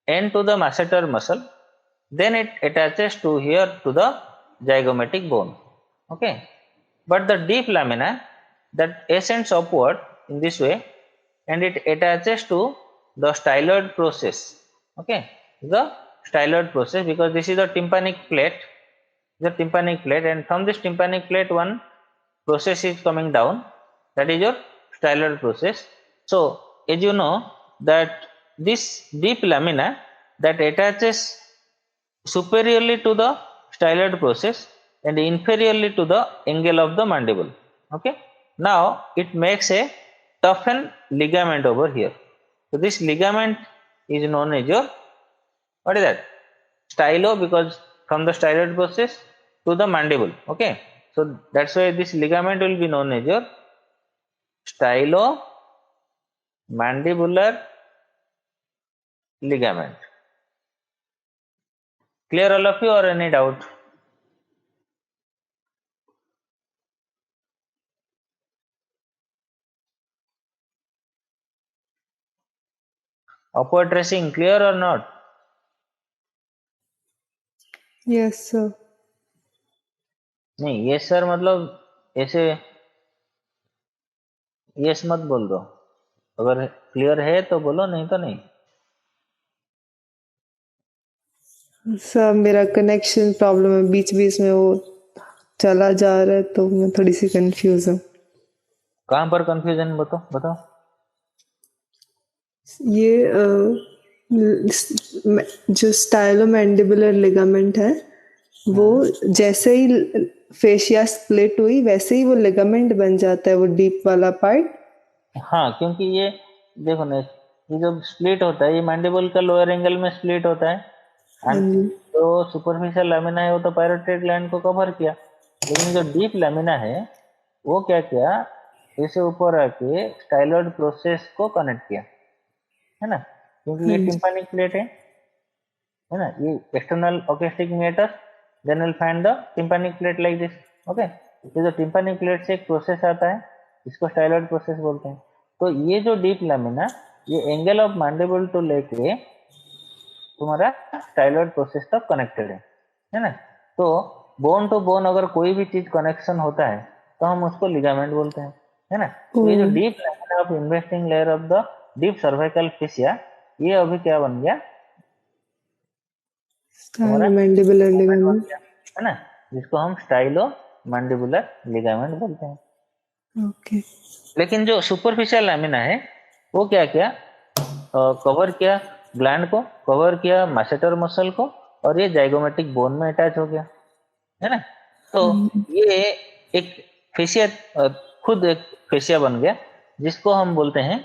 and to the masseter muscle, then it attaches to here to the zygomatic bone. Okay, but the deep lamina that ascends upward in this way and it attaches to the styloid process. Okay, the styloid process, because this is the tympanic plate, and from this tympanic plate one process is coming down, that is your styloid process. So as you know that this deep lamina that attaches superiorly to the styloid process and inferiorly to the angle of the mandible. Okay, now it makes a toughened ligament over here. So this ligament is known as your, what is that, stylo, because from the styloid process to the mandible. Okay, so that's why this ligament will be known as your stylomandibular ligament. Clear all of you, or any doubt? Upward tracing clear or not? Yes, sir. नहीं, yes sir मतलब ऐसे yes मत बोल दो, अगर clear है तो बोलो, नहीं तो नहीं. सर मेरा कनेक्शन प्रॉब्लम है, बीच बीच में वो चला जा रहा है तो मैं थोड़ी सी कंफ्यूज हूँ. कहाँ पर कंफ्यूजन बताओ. ये जो स्टाइलोमैंडिबुलर लिगामेंट है वो जैसे ही फेशिया स्प्लिट हुई वैसे ही वो लिगामेंट बन जाता है, वो डीप वाला पार्ट. हाँ, क्योंकि ये देखो ना, ये जब स्प्लिट होता है, ये मैंडिबल का लोअर एंगल में स्प्लिट होता है, तो सुपरफिशियल लैमिना है वो तो पैरोटिड ग्लैंड को कवर किया, लेकिन जो डीप लैमिना है वो क्या किया, इसे ऊपर आके स्टाइलॉइड प्रोसेस को कनेक्ट किया, है ना, क्योंकि ये टिम्पैनिक प्लेट है ना, ये external acoustic meatus, then will find the tympanic plate like this. Okay, ये जो टिम्पैनिक प्लेट से एक प्रोसेस आता है, इसको स्टाइलॉइड प्रोसेस बोलते हैं. तो ये जो डीप लैमिना, ये एंगल ऑफ मैंडिबल टू लेके तुम्हारा स्टाइलॉइड प्रोसेस तक कनेक्टेड है ना. तो बोन टू बोन अगर कोई भी चीज कनेक्शन होता है तो हम उसको लिगामेंट बोलते हैं, है ना. तो ये जो deep lamina of investing layer of the deep cervical fascia, ये अभी क्या बन गया, स्टाइलोमैंडिबुलर लिगामेंट, है ना, जिसको हम स्टाइलोमैंडिबुलर लिगामेंट बोलते हैं. ओके. लेकिन जो सुपरफिशियल लैमिना है वो क्या किया, कवर किया ग्लैंड को, कवर किया मैसेटर मसल को, और ये जाइगोमेटिक बोन में अटैच हो गया, है ना। तो ये एक फेशिया, खुद एक फेशिया बन गया, जिसको हम बोलते हैं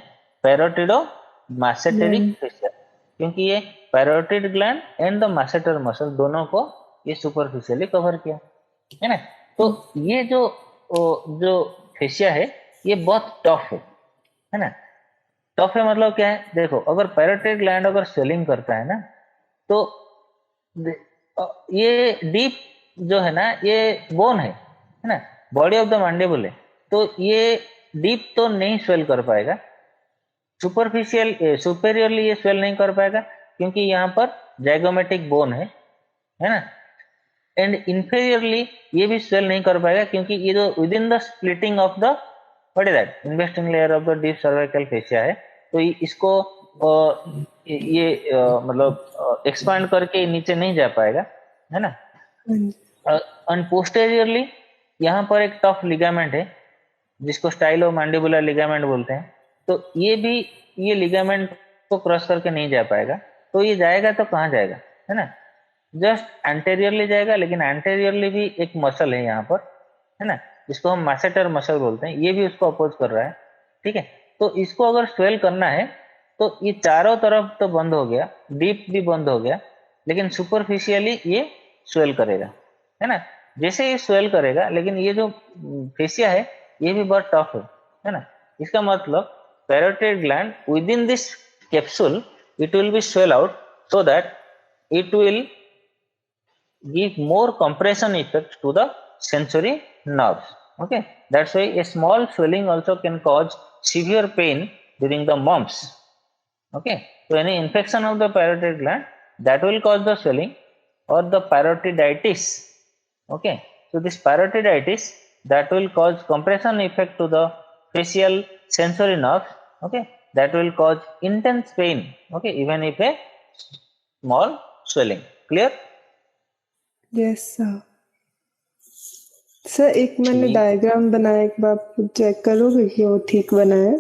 पैरोटिडो मासेटेरिक फेशिया, क्योंकि ये parotid gland and the masseter muscle दोनों को ये सुपरफिशियली कवर किया, है ना। तो ये जो फेशिया है ये बहुत टफ है ना। टफ है मतलब क्या है, देखो अगर पैरोटिड ग्लैंड अगर स्वेलिंग करता है ना, तो ये डीप जो है ना ये बोन है ना, बॉडी ऑफ द मैंडिबल है, तो ये डीप तो नहीं स्वेल कर पाएगा, सुपेरियरली ये स्वेल नहीं कर पाएगा, क्योंकि यहाँ पर जाइगोमेटिक बोन है ना। एंड इंफीरियरली ये भी स्वेल नहीं कर पाएगा, क्योंकि ये जो with in the splitting of the what is that investing layer of the deep cervical fascia है, तो इसको मतलब एक्सपांड करके नीचे नहीं जा पाएगा, है ना। एंड पोस्टेरियरली यहाँ पर एक टफ लिगामेंट है जिसको स्टाइलो मैंडिबुलर लिगामेंट बोलते हैं, तो ये लिगामेंट को क्रॉस करके नहीं जा पाएगा, तो ये जाएगा तो कहाँ जाएगा, है ना, जस्ट एंटेरियरली जाएगा। लेकिन एंटेरियरली भी एक मसल है यहाँ पर, है ना, जिसको हम मासेटर मसल बोलते हैं, ये भी उसको अपोज कर रहा है, ठीक है। तो इसको अगर स्वेल करना है तो ये चारों तरफ तो बंद हो गया, डीप भी बंद हो गया, लेकिन सुपरफिशियली ये स्वेल करेगा, है ना। जैसे ये स्वेल करेगा, लेकिन ये जो फेशिया है ये भी बहुत टफ है ना। इसका मतलब parotid gland with in this capsule it will be swell out, so that it will give more compression effect to the sensory nerves. Okay, that's why a small swelling also can cause severe pain during the mumps. Okay, so any infection of the parotid gland that will cause the swelling or the parotiditis. Okay, so this parotiditis that will cause compression effect to the facial sensory nerves. Okay, that will cause intense pain. Okay, even if a small swelling. Clear? Yes sir. Sir एक मैंने diagram बनाया, एक बार check करोगे कि वो ठीक बना है?